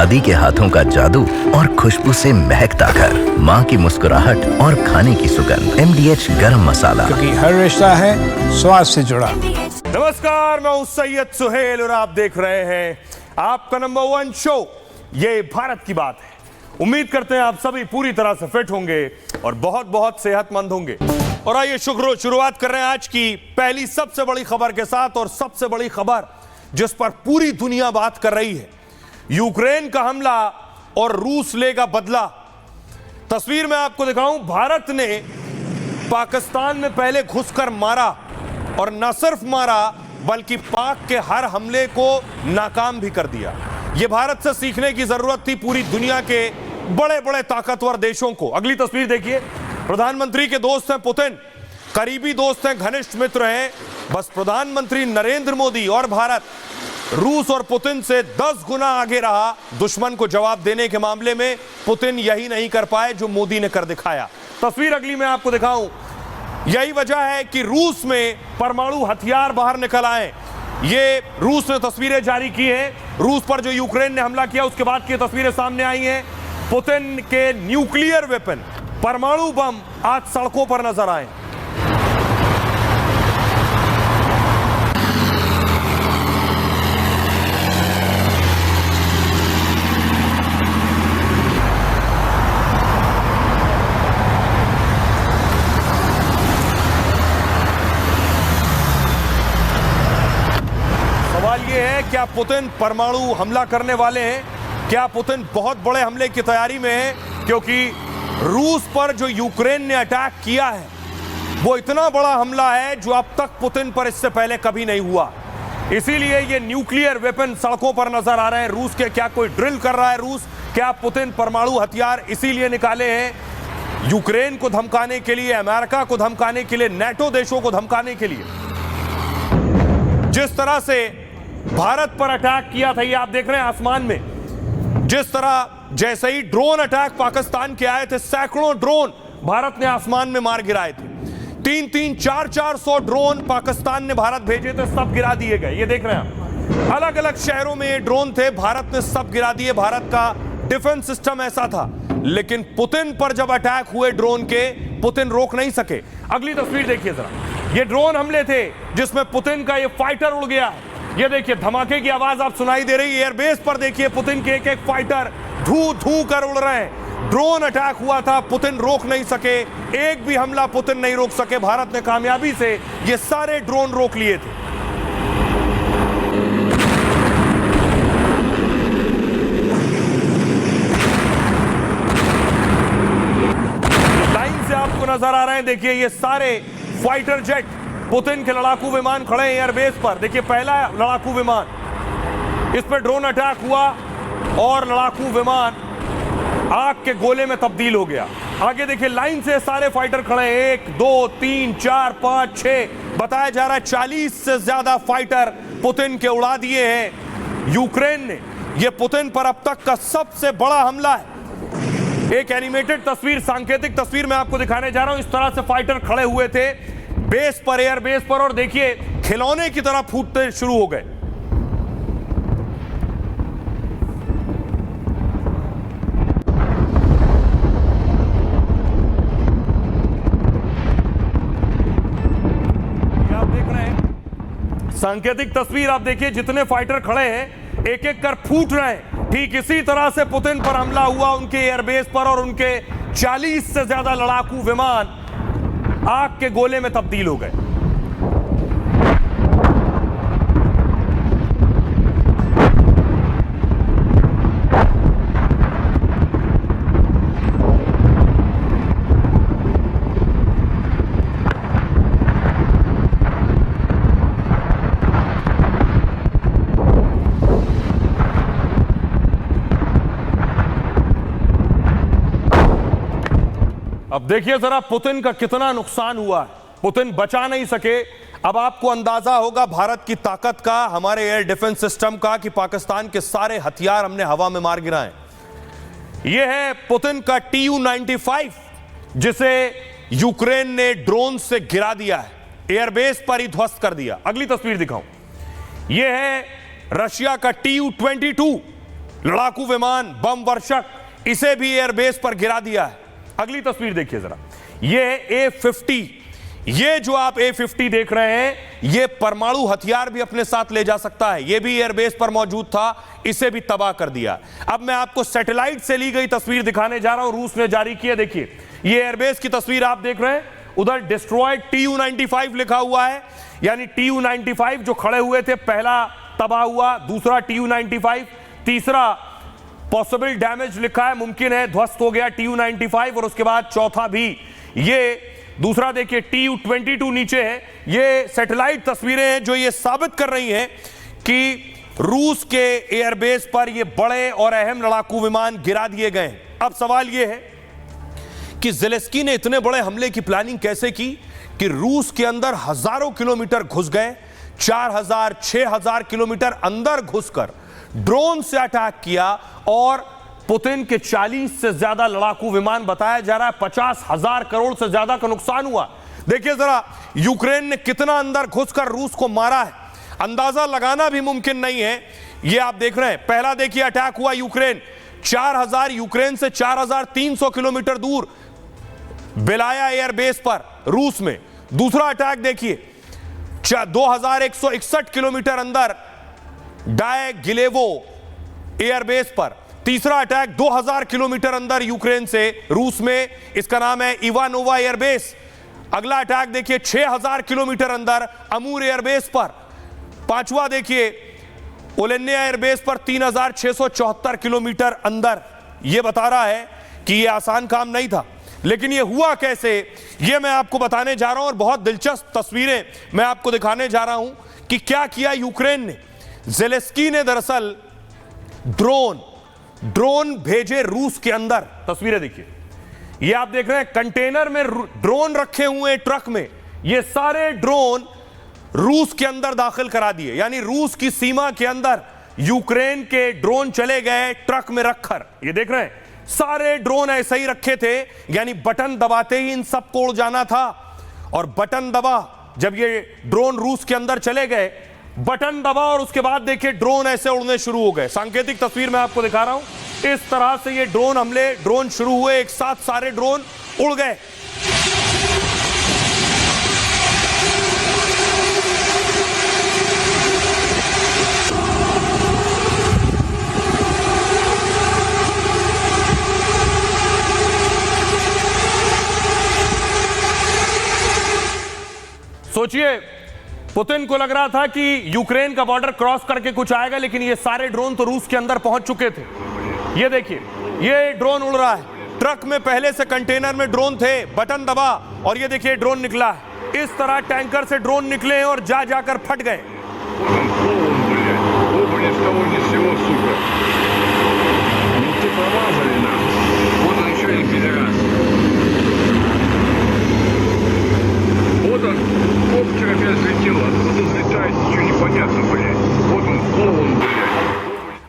दादी के हाथों का जादू और खुशबू से महकता घर, माँ की मुस्कुराहट और खाने की सुगंध। MDH गरम मसाला, क्योंकि हर रिश्ता है स्वाद से जुड़ा। नमस्कार, मैं हूं सैयद सुहेल और आप देख रहे हैं आपका नंबर 1 शो ये भारत की बात है। उम्मीद करते हैं आप सभी पूरी तरह से फिट होंगे और बहुत बहुत सेहतमंद होंगे। और आइए शुरुआत कर रहे हैं आज की पहली सबसे बड़ी खबर के साथ। और सबसे बड़ी खबर जिस पर पूरी दुनिया बात कर रही है, यूक्रेन का हमला और रूस लेगा बदला। तस्वीर में आपको दिखाऊं, भारत ने पाकिस्तान में पहले घुसकर मारा और न सिर्फ मारा बल्कि पाक के हर हमले को नाकाम भी कर दिया। यह भारत से सीखने की जरूरत थी पूरी दुनिया के बड़े बड़े ताकतवर देशों को। अगली तस्वीर देखिए, प्रधानमंत्री के दोस्त हैं पुतिन, करीबी दोस्त हैं, घनिष्ठ मित्र हैं। बस प्रधानमंत्री नरेंद्र मोदी और भारत रूस और पुतिन से 10 गुना आगे रहा दुश्मन को जवाब देने के मामले में। पुतिन यही नहीं कर पाए जो मोदी ने कर दिखाया। तस्वीर अगली मैं आपको दिखाऊं, यही वजह है कि रूस में परमाणु हथियार बाहर निकल आए। ये रूस ने तस्वीरें जारी की हैं। रूस पर जो यूक्रेन ने हमला किया उसके बाद की तस्वीरें सामने आई हैं। पुतिन के न्यूक्लियर वेपन, परमाणु बम आज सड़कों पर नजर आए। सवाल यह है, क्या पुतिन परमाणु हमला करने वाले हैं? क्या पुतिन बहुत बड़े हमले की तैयारी में है? क्योंकि रूस पर जो यूक्रेन ने अटैक किया है वो इतना बड़ा हमला है जो अब तक पुतिन पर इससे पहले कभी नहीं हुआ। इसीलिए ये न्यूक्लियर वेपन सड़कों पर नजर आ रहे हैं रूस के। क्या कोई ड्रिल कर रहा है रूस? क्या पुतिन परमाणु हथियार इसीलिए निकाले हैं यूक्रेन को धमकाने के लिए, अमेरिका को धमकाने के लिए, नेटो देशों को धमकाने के लिए? जिस तरह से भारत पर अटैक किया था, ये आप देख रहे हैं आसमान में, जिस तरह जैसे ही ड्रोन अटैक पाकिस्तान के आए थे, सैकड़ों ड्रोन भारत ने आसमान में मार गिराए थे। 300 400 ड्रोन पाकिस्तान ने भारत भेजे थे, सब गिरा दिए गए। ये देख रहे हैं आप, अलग अलग शहरों में ये ड्रोन थे, भारत ने सब गिरा दिए। भारत का डिफेंस सिस्टम ऐसा था। लेकिन पुतिन पर जब अटैक हुए ड्रोन के, पुतिन रोक नहीं सके। अगली तस्वीर देखिए जरा, ये ड्रोन हमले थे जिसमें पुतिन का ये फाइटर उड़ गया। ये देखिए, धमाके की आवाज आप सुनाई दे रही है। एयरबेस पर देखिए, पुतिन के एक एक फाइटर धू धू कर उड़ रहे हैं। ड्रोन अटैक हुआ था, पुतिन रोक नहीं सके। एक भी हमला पुतिन नहीं रोक सके। भारत ने कामयाबी से ये सारे ड्रोन रोक लिए थे। लाइन से आपको नजर आ रहे हैं, देखिए ये सारे फाइटर जेट, पुतिन के लड़ाकू विमान खड़े हैं एयरबेस पर। देखिए पहला लड़ाकू विमान, इस पर ड्रोन अटैक हुआ और लड़ाकू विमान आग के गोले में तब्दील हो गया। आगे देखिए, लाइन से सारे फाइटर खड़े हैं, 1 2 3 4 5 6, बताया जा रहा है 40 से ज्यादा फाइटर पुतिन के उड़ा दिए हैं यूक्रेन ने। यह पुतिन पर अब तक का सबसे बड़ा हमला है। एक एनिमेटेड तस्वीर, सांकेतिक तस्वीर मैं आपको दिखाने जा रहा हूं। इस तरह से फाइटर खड़े हुए थे बेस पर, एयरबेस पर, और देखिए खिलौने की तरह फूटते शुरू हो गए। आप देख रहे हैं सांकेतिक तस्वीर, आप देखिए जितने फाइटर खड़े हैं एक एक कर फूट रहे हैं। ठीक इसी तरह से पुतिन पर हमला हुआ उनके एयरबेस पर, और उनके 40 से ज्यादा लड़ाकू विमान आग के गोले में तब्दील हो गए। अब देखिए जरा पुतिन का कितना नुकसान हुआ है। पुतिन बचा नहीं सके। अब आपको अंदाजा होगा भारत की ताकत का, हमारे एयर डिफेंस सिस्टम का, कि पाकिस्तान के सारे हथियार हमने हवा में मार गिराए। यह है पुतिन का Tu-95, जिसे यूक्रेन ने ड्रोन से गिरा दिया है, एयरबेस पर ही ध्वस्त कर दिया। अगली तस्वीर दिखाऊं, यह है रशिया का Tu-22, लड़ाकू विमान, बम वर्षक, इसे भी एयरबेस पर गिरा दिया है। अगली तस्वीर देखिए जरा, ये A50, ये जो आप A50 देख रहे हैं, ये परमाणु हथियार भी अपने साथ ले जा सकता है। ये भी एयरबेस पर मौजूद था, इसे भी तबाह कर दिया। अब मैं आपको सैटेलाइट से ली गई तस्वीर दिखाने जा रहा हूं, रूस ने जारी की है। देखिए, ये एयरबेस की तस्वीर आप देख रहे हैं, उधर डिस्ट्रॉयड TU-95 लिखा हुआ है, यानी TU-95 जो खड़े हुए थे, पहला तबाह हुआ, दूसरा TU-95, तीसरा पॉसिबल डैमेज लिखा है, मुमकिन है ध्वस्त हो गया TU-95, और उसके बाद चौथा भी। ये दूसरा देखिए TU-22 नीचे है। ये सैटेलाइट तस्वीरें हैं जो ये साबित कर रही हैं कि रूस के एयरबेस पर ये बड़े और अहम लड़ाकू विमान गिरा दिए गए। अब सवाल ये है कि ज़ेलेंस्की ने इतने बड़े हमले की प्लानिंग कैसे की कि रूस के अंदर हजारों किलोमीटर घुस गए, 4000 6000 किलोमीटर अंदर घुसकर ड्रोन से अटैक किया, और पुतिन के 40 से ज्यादा लड़ाकू विमान, बताया जा रहा है 50,000 करोड़ से ज्यादा का नुकसान हुआ। देखिए जरा, यूक्रेन ने कितना अंदर घुसकर रूस को मारा है, अंदाजा लगाना भी मुमकिन नहीं है। ये आप देख रहे हैं, पहला देखिए अटैक हुआ यूक्रेन, 4000, यूक्रेन से 4300 किलोमीटर दूर बेलाया एयरबेस पर रूस में। दूसरा अटैक देखिए, 2161 किलोमीटर अंदर डायगिलेवो एयरबेस पर। तीसरा अटैक 2000 किलोमीटर अंदर यूक्रेन से रूस में, इसका नाम है इवानोवा एयरबेस। अगला अटैक देखिए 6000 किलोमीटर अंदर अमूर एयरबेस पर। पांचवा देखिए ओलेन्या एयरबेस पर 3674 किलोमीटर अंदर। यह बता रहा है कि यह आसान काम नहीं था, लेकिन यह हुआ कैसे, यह मैं आपको बताने जा रहा हूं, और बहुत दिलचस्प तस्वीरें मैं आपको दिखाने जा रहा हूं कि क्या किया यूक्रेन ने। ज़ेलेंस्की ने दरअसल ड्रोन भेजे रूस के अंदर। तस्वीरें देखिए, ये आप देख रहे हैं, कंटेनर में ड्रोन रखे हुए ट्रक में, ये सारे ड्रोन रूस के अंदर दाखिल करा दिए, यानी रूस की सीमा के अंदर यूक्रेन के ड्रोन चले गए ट्रक में रखकर। ये देख रहे हैं, सारे ड्रोन ऐसे ही रखे थे, यानी बटन दबाते ही इन सबको उड़ जाना था। और बटन दबा, जब ये ड्रोन रूस के अंदर चले गए, बटन दबा और उसके बाद देखिए ड्रोन ऐसे उड़ने शुरू हो गए। सांकेतिक तस्वीर मैं आपको दिखा रहा हूं, इस तरह से ये ड्रोन शुरू हुए, एक साथ सारे ड्रोन उड़ गए। सोचिए, पुतिन को लग रहा था कि यूक्रेन का बॉर्डर क्रॉस करके कुछ आएगा, लेकिन ये सारे ड्रोन तो रूस के अंदर पहुंच चुके थे। ये देखिए, ये ड्रोन उड़ रहा है, ट्रक में पहले से कंटेनर में ड्रोन थे, बटन दबा और ये देखिए ड्रोन निकला है। इस तरह टैंकर से ड्रोन निकले हैं और जाकर फट गए।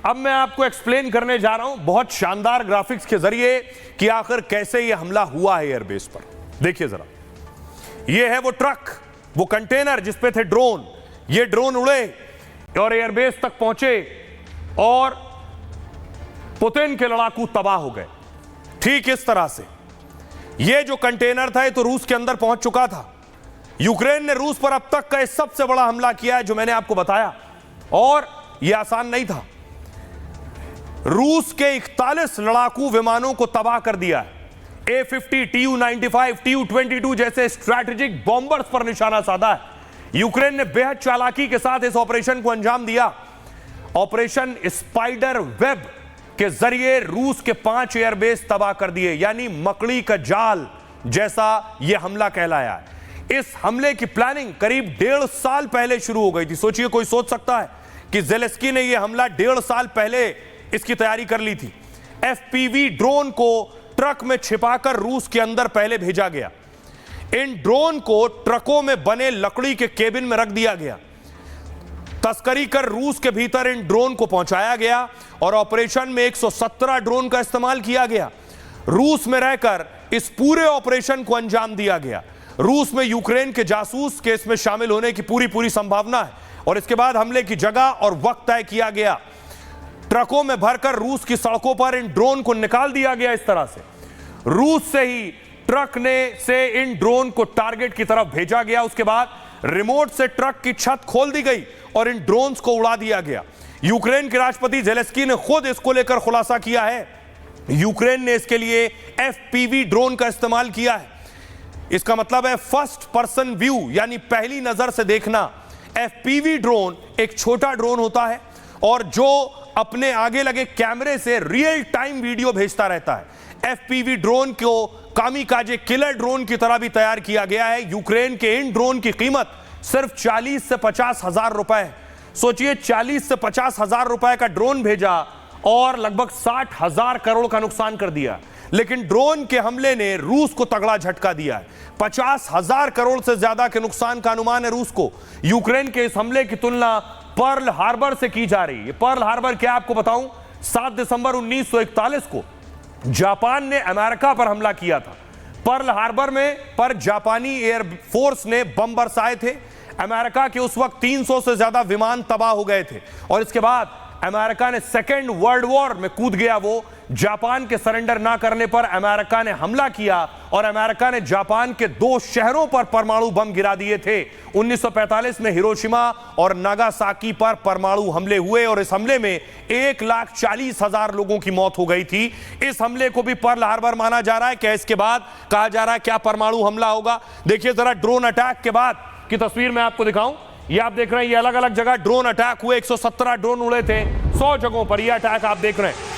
अब मैं आपको एक्सप्लेन करने जा रहा हूं बहुत शानदार ग्राफिक्स के जरिए कि आखिर कैसे यह हमला हुआ है एयरबेस पर। देखिए जरा, यह है वो ट्रक, वो कंटेनर जिस पे थे ड्रोन। ये ड्रोन उड़े और एयरबेस तक पहुंचे और पुतिन के लड़ाकू तबाह हो गए। ठीक इस तरह से यह जो कंटेनर था ये तो रूस के अंदर पहुंच चुका था। यूक्रेन ने रूस पर अब तक का सबसे बड़ा हमला किया है जो मैंने आपको बताया, और यह आसान नहीं था। रूस के 41 लड़ाकू विमानों को तबाह कर दिया है। A50, TU-95, TU-22 जैसे स्ट्रैटेजिक बॉम्बर्स पर निशाना साधा है। यूक्रेन ने बेहद चालाकी के साथ इस ऑपरेशन को अंजाम दिया। ऑपरेशन स्पाइडर वेब के जरिए रूस के 5 एयरबेस तबाह कर दिए, यानी मकड़ी का जाल जैसा यह हमला कहलाया है। इस हमले की प्लानिंग करीब 1.5 साल पहले शुरू हो गई थी। सोचिए, कोई सोच सकता है कि ज़ेलेंस्की ने यह हमला 1.5 साल पहले इसकी तैयारी कर ली थी। FPV ड्रोन को ट्रक में छिपाकर रूस के अंदर पहले भेजा गया। इन ड्रोन को ट्रकों में बने लकड़ी के केबिन में रख दिया गया। तस्करी कर रूस के भीतर इन ड्रोन को पहुंचाया गया और ऑपरेशन में 117 ड्रोन का इस्तेमाल किया गया। रूस में रहकर इस पूरे ऑपरेशन को अंजाम दिया गया। रूस में यूक्रेन के जासूस के इसमें शामिल होने की पूरी संभावना है। और इसके बाद हमले की जगह और वक्त तय किया गया। ट्रकों में भरकर रूस की सड़कों पर इन ड्रोन को निकाल दिया गया। इस तरह से रूस से ही ट्रक से इन ड्रोन को टारगेट की तरफ भेजा गया। उसके बाद रिमोट से ट्रक की छत खोल दी गई और इन ड्रोन्स को उड़ा दिया गया। यूक्रेन के राष्ट्रपति जेलेंस्की ने खुद इसको लेकर खुलासा किया है। यूक्रेन ने इसके लिए FPV ड्रोन का इस्तेमाल किया है। इसका मतलब है फर्स्ट पर्सन व्यू, यानी पहली नजर से देखना। FPV ड्रोन एक छोटा ड्रोन होता है और जो अपने आगे लगे कैमरे से रियल टाइम वीडियो भेजता रहता है। FPV ड्रोन को कामिकाजे किलर ड्रोन की तरह भी तैयार किया गया है। यूक्रेन के इन ड्रोन की कीमत सिर्फ 40 से 50 हजार रुपए है। सोचिए, 40 से 50 हजार रुपए का ड्रोन भेजा और लगभग 60 हजार करोड़ का नुकसान कर दिया। लेकिन ड्रोन के हमले ने रूस को तगड़ा झटका दिया है। 50 हजार करोड़ से ज्यादा के नुकसान का अनुमान है रूस को। यूक्रेन के इस हमले की तुलना पर्ल हार्बर से की जा रही है। पर्ल हार्बर क्या आपको बताऊं, 7 दिसंबर 1941 को जापान ने अमेरिका पर हमला किया था। पर्ल हार्बर पर जापानी एयरफोर्स ने बम बरसाए थे। अमेरिका के उस वक्त 300 से ज्यादा विमान तबाह हो गए थे और इसके बाद अमेरिका ने सेकेंड वर्ल्ड वॉर में कूद गया। वो जापान के सरेंडर ना करने पर अमेरिका ने हमला किया और अमेरिका ने जापान के 2 शहरों पर परमाणु बम गिरा दिए थे। 1945 में हिरोशिमा और नागासाकी पर परमाणु हमले हुए और इस हमले में 1,40,000 लोगों की मौत हो गई थी। इस हमले को भी पर्ल हार्बर माना जा रहा है। क्या इसके बाद कहा जा रहा है क्या परमाणु हमला होगा? देखिए जरा ड्रोन अटैक के बाद की तस्वीर मैं आपको दिखाऊं। ये आप देख रहे हैं, ये अलग अलग जगह ड्रोन अटैक हुए। 117 ड्रोन उड़े थे 100 जगहों पर। यह अटैक आप देख रहे हैं।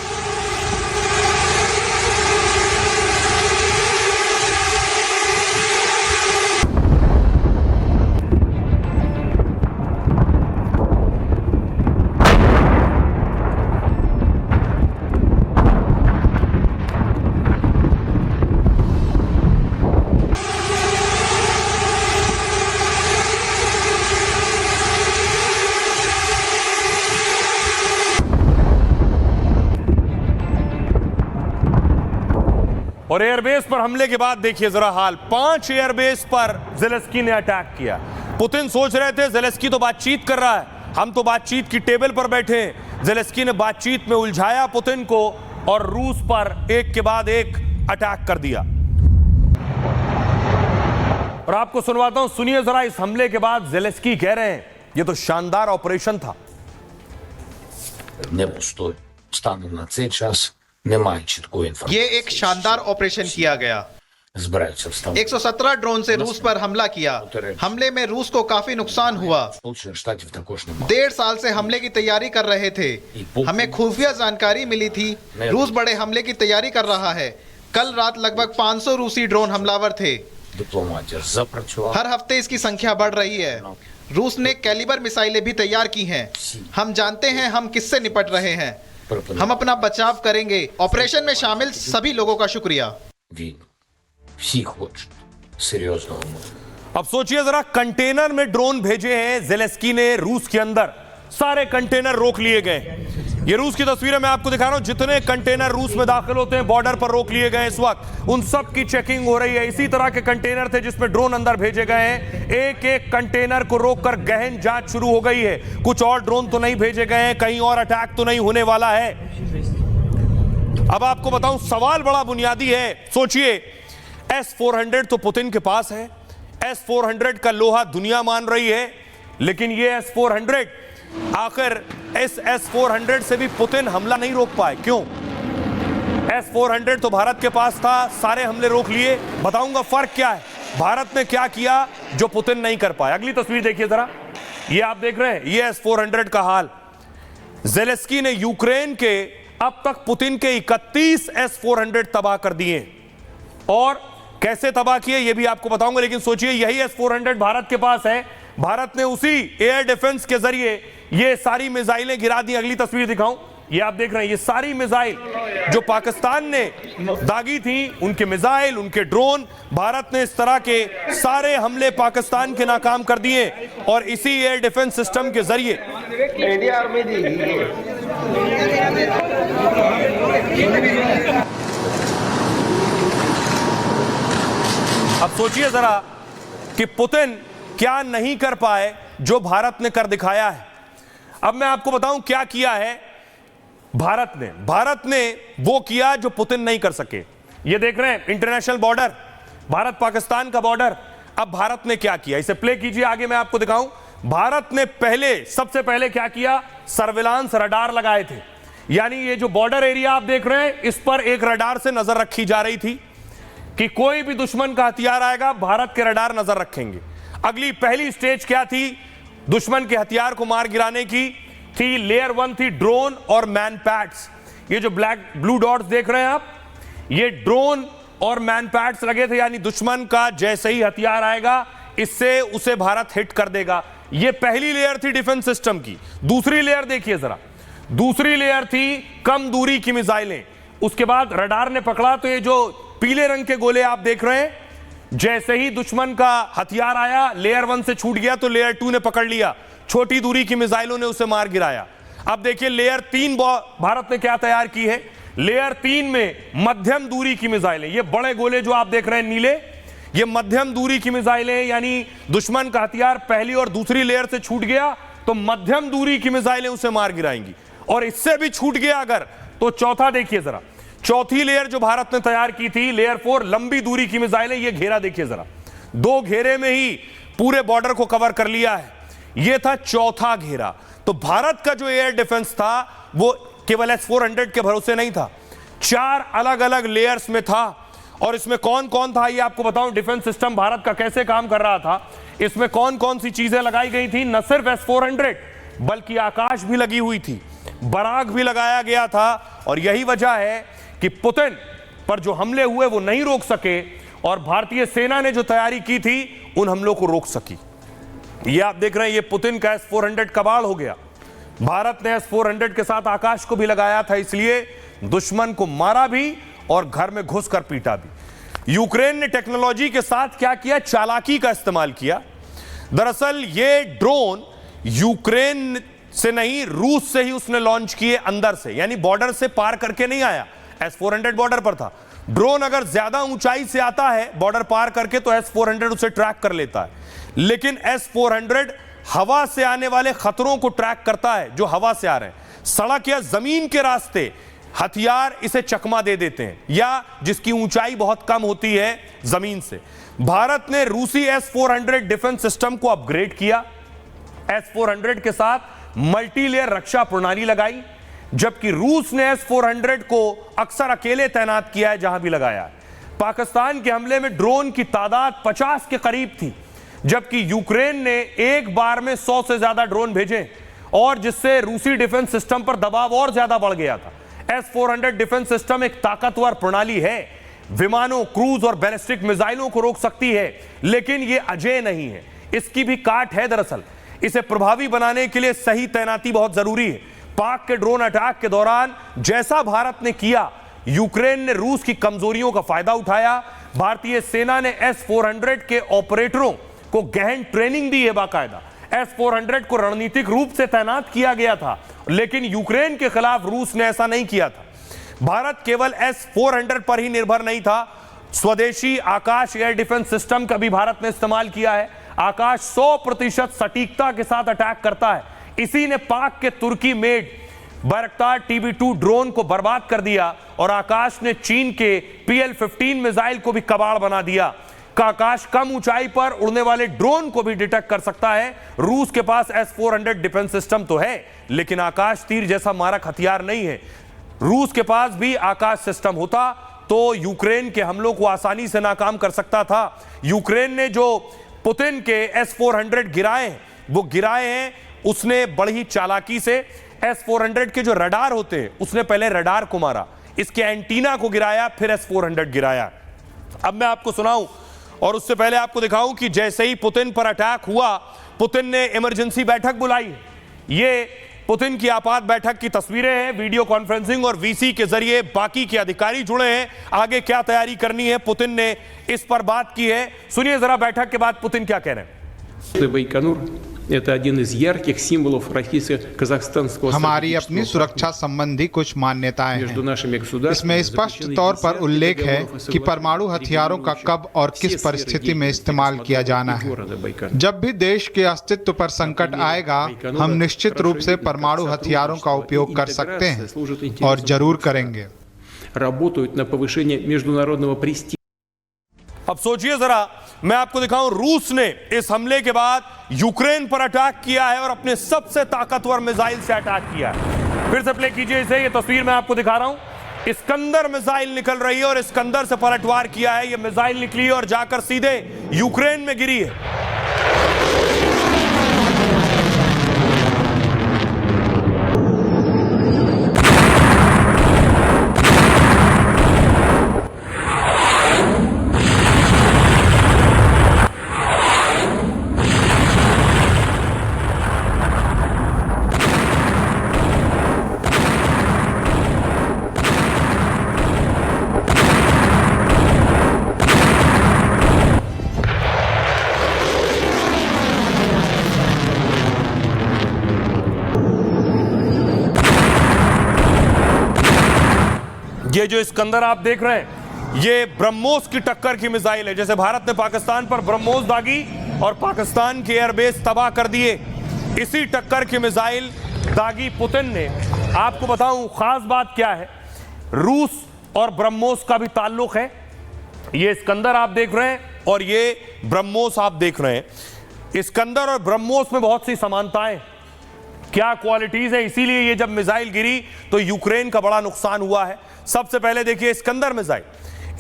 और एयरबेस पर हमले के बाद देखिए जरा हाल। 5 एयरबेस पर जेलेंस्की ने अटैक किया। पुतिन सोच रहे थे जेलेंस्की तो बातचीत कर रहा है, हम तो बातचीत की टेबल पर बैठे हैं। जेलेंस्की ने बातचीत में उलझाया पुतिन को और रूस पर एक के बाद एक अटैक कर दिया। और आपको सुनवाता हूं, सुनिए जरा इस हमले के बाद जेलेंस्की कह रहे हैं ये तो शानदार ऑपरेशन था। ये एक शानदार ऑपरेशन किया गया। 117 ड्रोन से रूस पर हमला किया। हमले में रूस को काफी नुकसान हुआ। 1.5 साल से हमले की तैयारी कर रहे थे। हमें खुफिया जानकारी मिली थी रूस बड़े हमले की तैयारी कर रहा है। कल रात लगभग 500 रूसी ड्रोन हमलावर थे। हर हफ्ते इसकी संख्या बढ़ रही है। रूस ने कैलिबर मिसाइलें भी तैयार की हैं। हम जानते हैं हम किससे निपट रहे हैं। हम अपना बचाव करेंगे। ऑपरेशन में शामिल सभी लोगों का शुक्रिया। अब सोचिए जरा, कंटेनर में ड्रोन भेजे हैं जेलेंस्की ने रूस के अंदर। सारे कंटेनर रोक लिए गए। ये रूस की तस्वीरें मैं आपको दिखा रहा हूं। जितने कंटेनर रूस में दाखिल होते हैं बॉर्डर पर रोक लिए गए। इस वक्त उन सब की चेकिंग हो रही है। इसी तरह के कंटेनर थे जिसमें ड्रोन अंदर भेजे गए हैं। एक एक कंटेनर को रोककर गहन जांच शुरू हो गई है। कुछ और ड्रोन तो नहीं भेजे गए हैं, कहीं और अटैक तो नहीं होने वाला है। अब आपको बताऊं, सवाल बड़ा बुनियादी है। सोचिए, S-400 तो पुतिन के पास है। S-400 का लोहा दुनिया मान रही है, लेकिन ये S-400 आखिर इस S-400 से भी पुतिन हमला नहीं रोक पाए। क्यों? S-400 तो भारत के पास था, सारे हमले रोक लिए। बताऊंगा फर्क क्या है, भारत ने क्या किया जो पुतिन नहीं कर पाया। अगली तस्वीर देखिए जरा, ये आप देख रहे हैं, ये S-400 का हाल। जेलेंस्की ने यूक्रेन के अब तक पुतिन के 31 S-400 तबाह कर दिए और कैसे तबाह किए ये भी आपको बताऊंगा। लेकिन सोचिए, यही S-400 भारत के पास है। भारत ने उसी एयर डिफेंस के जरिए ये सारी मिसाइलें गिरा दी। अगली तस्वीर दिखाऊं, ये आप देख रहे हैं, ये सारी मिसाइल जो पाकिस्तान ने दागी थी, उनके मिसाइल, उनके ड्रोन, भारत ने इस तरह के सारे हमले पाकिस्तान के नाकाम कर दिए और इसी एयर डिफेंस सिस्टम के जरिए अब सोचिए जरा कि पुतिन क्या नहीं कर पाए जो भारत ने कर दिखाया है। अब मैं आपको बताऊं क्या किया है। भारत ने वो किया जो पुतिन नहीं कर सके। ये देख रहे हैं इंटरनेशनल बॉर्डर, भारत पाकिस्तान का बॉर्डर। अब भारत ने क्या किया, इसे प्ले कीजिए, आगे मैं आपको दिखाऊं। भारत ने सबसे पहले क्या किया, सर्विलांस रडार लगाए थे। यानी ये जो बॉर्डर एरिया आप देख रहे हैं, इस पर एक रडार से नजर रखी जा रही थी कि कोई भी दुश्मन का हथियार आएगा, भारत के रडार नजर रखेंगे। अगली पहली स्टेज क्या थी, दुश्मन के हथियार को मार गिराने की थी। लेयर 1 थी ड्रोन और मैन पैड्स। ये जो ब्लू डॉट्स देख रहे हैं आप, ये ड्रोन और मैन पैड्स लगे थे, यानी दुश्मन का जैसे ही हथियार आएगा, इससे उसे भारत हिट कर देगा। ये पहली लेयर थी डिफेंस सिस्टम की। दूसरी लेयर देखिए जरा, दूसरी लेयर थी कम दूरी की मिसाइलें। उसके बाद रडार ने पकड़ा तो ये जो पीले रंग के गोले आप देख रहे हैं, जैसे ही दुश्मन का हथियार आया, लेयर 1 से छूट गया तो लेयर 2 ने पकड़ लिया, छोटी दूरी की मिसाइलों ने उसे मार गिराया। अब देखिए लेयर 3 भारत ने क्या तैयार की है। लेयर 3 में मध्यम दूरी की मिसाइलें, ये बड़े गोले जो आप देख रहे हैं नीले, ये मध्यम दूरी की मिसाइलें, यानी दुश्मन का हथियार पहली और दूसरी लेयर से छूट गया तो मध्यम दूरी की मिसाइलें उसे मार गिराएंगी। और इससे भी छूट गया अगर, तो चौथा देखिए जरा, चौथी लेयर जो भारत ने तैयार की थी, लेयर 4, लंबी दूरी की मिसाइलें। ये घेरा देखिए जरा, 2 घेरे में ही पूरे बॉर्डर को कवर कर लिया है। ये था चौथा घेरा। तो भारत का जो एयर डिफेंस था वो केवल S-400 के भरोसे नहीं था, 4 अलग अलग लेयर्स में था। और इसमें कौन कौन था ये आपको बताऊं, डिफेंस सिस्टम भारत का कैसे काम कर रहा था, इसमें कौन कौन सी चीजें लगाई गई थी। न सिर्फ S-400 बल्कि आकाश भी लगी हुई थी, बराग भी लगाया गया था। और यही वजह है कि पुतिन पर जो हमले हुए वो नहीं रोक सके और भारतीय सेना ने जो तैयारी की थी उन हमलों को रोक सकी। ये आप देख रहे हैं, ये पुतिन का S-400 कबाड़ हो गया। भारत ने S-400 के साथ आकाश को भी लगाया था, इसलिए दुश्मन को मारा भी और घर में घुसकर पीटा भी। यूक्रेन ने टेक्नोलॉजी के साथ क्या किया, चालाकी का इस्तेमाल किया। दरअसल ये ड्रोन यूक्रेन से नहीं, रूस से ही उसने लॉन्च किए, अंदर से, यानी बॉर्डर से पार करके नहीं आया। S-400 बॉर्डर पर था। ड्रोन अगर ज्यादा ऊंचाई से आता है बॉर्डर पार करके तो S-400 उसे ट्रैक कर लेता है, लेकिन S-400 हवा से आने वाले खतरों को ट्रैक करता है जो हवा से आ रहे हैं। सड़क या जमीन के रास्ते हथियार इसे चकमा दे देते हैं, या जिसकी ऊंचाई बहुत कम होती है जमीन से। भारत ने रूसी S-400 डिफेंस सिस्टम को अपग्रेड किया। S-400 के साथ मल्टी लेयर रक्षा प्रणाली लगाई, जबकि रूस ने S-400 को अक्सर अकेले तैनात किया है जहां भी लगाया है। पाकिस्तान के हमले में ड्रोन की तादाद 50 के करीब थी, जबकि यूक्रेन ने एक बार में 100 से ज्यादा ड्रोन भेजे, और जिससे रूसी डिफेंस सिस्टम पर दबाव और ज्यादा बढ़ गया था। S-400 डिफेंस सिस्टम एक ताकतवर प्रणाली है, विमानों, क्रूज और बैलिस्टिक मिसाइलों को रोक सकती है, लेकिन यह अजेय नहीं है, इसकी भी काट है। दरअसल इसे प्रभावी बनाने के लिए सही तैनाती बहुत जरूरी है। पाक के ड्रोन अटैक के दौरान जैसा भारत ने किया, यूक्रेन ने रूस की कमजोरियों का फायदा उठाया। भारतीय सेना ने S-400 के ऑपरेटरों को गहन ट्रेनिंग दी है बाकायदा। S-400 को रणनीतिक रूप से तैनात किया गया था, लेकिन यूक्रेन के खिलाफ रूस ने ऐसा नहीं किया था। भारत केवल S-400 पर ही निर्भर नहीं था, स्वदेशी आकाश एयर डिफेंस सिस्टम का भी भारत ने इस्तेमाल किया है। आकाश 100% सटीकता के साथ अटैक करता है। इसी ने पाक के तुर्की मेड बैरक्टार TB2 ड्रोन को बर्बाद कर दिया, और आकाश ने चीन के PL-15 मिसाइल को भी कबाड़ बना दिया। का आकाश कम ऊंचाई पर उड़ने वाले ड्रोन को भी डिटेक्ट कर सकता है। रूस के पास S-400 डिफेंस सिस्टम तो है, लेकिन आकाश तीर जैसा मारक हथियार नहीं है। रूस के पास भी आकाश सिस्टम होता तो यूक्रेन के हमलों को आसानी से नाकाम कर सकता था। यूक्रेन ने जो पुतिन के S-400 गिराए, वो गिराए हैं उसने बड़ी चालाकी से। S-400 के जो रडार होते हैं, उसने पहले रडार को मारा, इसके एंटीना को गिराया, फिर S-400 गिराया। अब मैं आपको सुनाऊं, और उससे पहले आपको दिखाऊं कि जैसे ही पुतिन पर अटैक हुआ, पुतिन ने इमरजेंसी बैठक बुलाई। ये पुतिन की आपात बैठक की तस्वीरें हैं, वीडियो कॉन्फ्रेंसिंग और VC के जरिए बाकी के अधिकारी जुड़े हैं। आगे क्या तैयारी करनी है, पुतिन ने इस पर बात की है। सुनिए जरा बैठक के बाद पुतिन क्या कह रहे हैं। Это один из ярких символов российско-казахстанского हमारी अपनी стратегического सुरक्षा संबंधी कुछ मान्यताएं между हैं। нашими इसमें государствами स्पष्ट заключены तौर पर десятки उल्लेख है договоров о कि परमाणु соглашении हथियारों का कब और все किस сферы परिस्थिति में деятельности इस्तेमाल किया Космодрома जाना и है। города Байконур. जब भी देश के अस्तित्व पर संकट आएगा, हम निश्चित रूप से परमाणु हथियारों का उपयोग कर सकते हैं और जरूर करेंगे। Работают на повышение международного престижа. अब सोचिए जरा, मैं आपको दिखाऊं, रूस ने इस हमले के बाद यूक्रेन पर अटैक किया है और अपने सबसे ताकतवर मिसाइल से अटैक किया है। फिर से प्ले कीजिए इसे, ये तस्वीर मैं आपको दिखा रहा हूं। इस्कंदर मिसाइल निकल रही है और इस्कंदर से पलटवार किया है। ये मिसाइल निकली है और जाकर सीधे यूक्रेन में गिरी है। ये जो इस्कंदर आप देख रहे हैं, ये ब्रह्मोस की टक्कर की मिसाइल है। जैसे भारत ने पाकिस्तान पर ब्रह्मोस दागी और पाकिस्तान के एयरबेस तबाह कर दिए, इसी टक्कर की मिसाइल दागी पुतिन ने। आपको बताऊं खास बात क्या है, रूस और ब्रह्मोस का भी ताल्लुक है। ये इस्कंदर आप देख रहे हैं और ये ब्रह्मोस आप देख रहे हैं। इस्कंदर और ब्रह्मोस में बहुत सी समानताएं, क्या क्वालिटीज है, इसीलिए ये जब मिसाइल गिरी तो यूक्रेन का बड़ा नुकसान हुआ है। सबसे पहले देखिए इस्कंदर मिसाइल,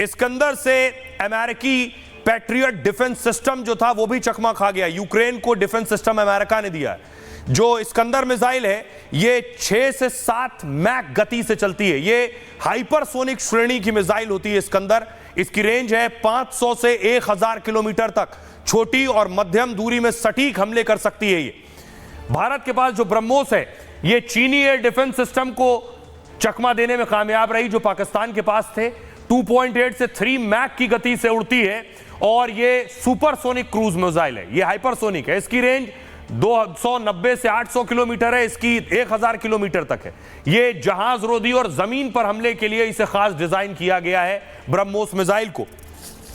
इस्कंदर से अमेरिकी पैट्रियट डिफेंस सिस्टम जो था वो भी चकमा खा गया। यूक्रेन को डिफेंस सिस्टम अमेरिका ने दिया है। जो इस्कंदर मिसाइल है ये 6 से 7 मैक गति से चलती है। ये हाइपरसोनिक श्रेणी की मिसाइल होती है इस्कंदर। इसकी रेंज है 500 से 1000 किलोमीटर तक। छोटी और मध्यम दूरी में सटीक हमले कर सकती है ये। भारत के पास जो ब्रह्मोस है ये चीनी एयर डिफेंस सिस्टम को चकमा देने में कामयाब रही जो पाकिस्तान के पास थे। 2.8 से 3 मैक की गति से उड़ती है और ये सुपरसोनिक क्रूज मिसाइल है। ये हाइपरसोनिक है। इसकी रेंज 290 से 800 किलोमीटर है, इसकी 1000 किलोमीटर तक है। ये जहाज रोधी और जमीन पर हमले के लिए इसे खास डिजाइन किया गया है ब्रह्मोस मिसाइल को।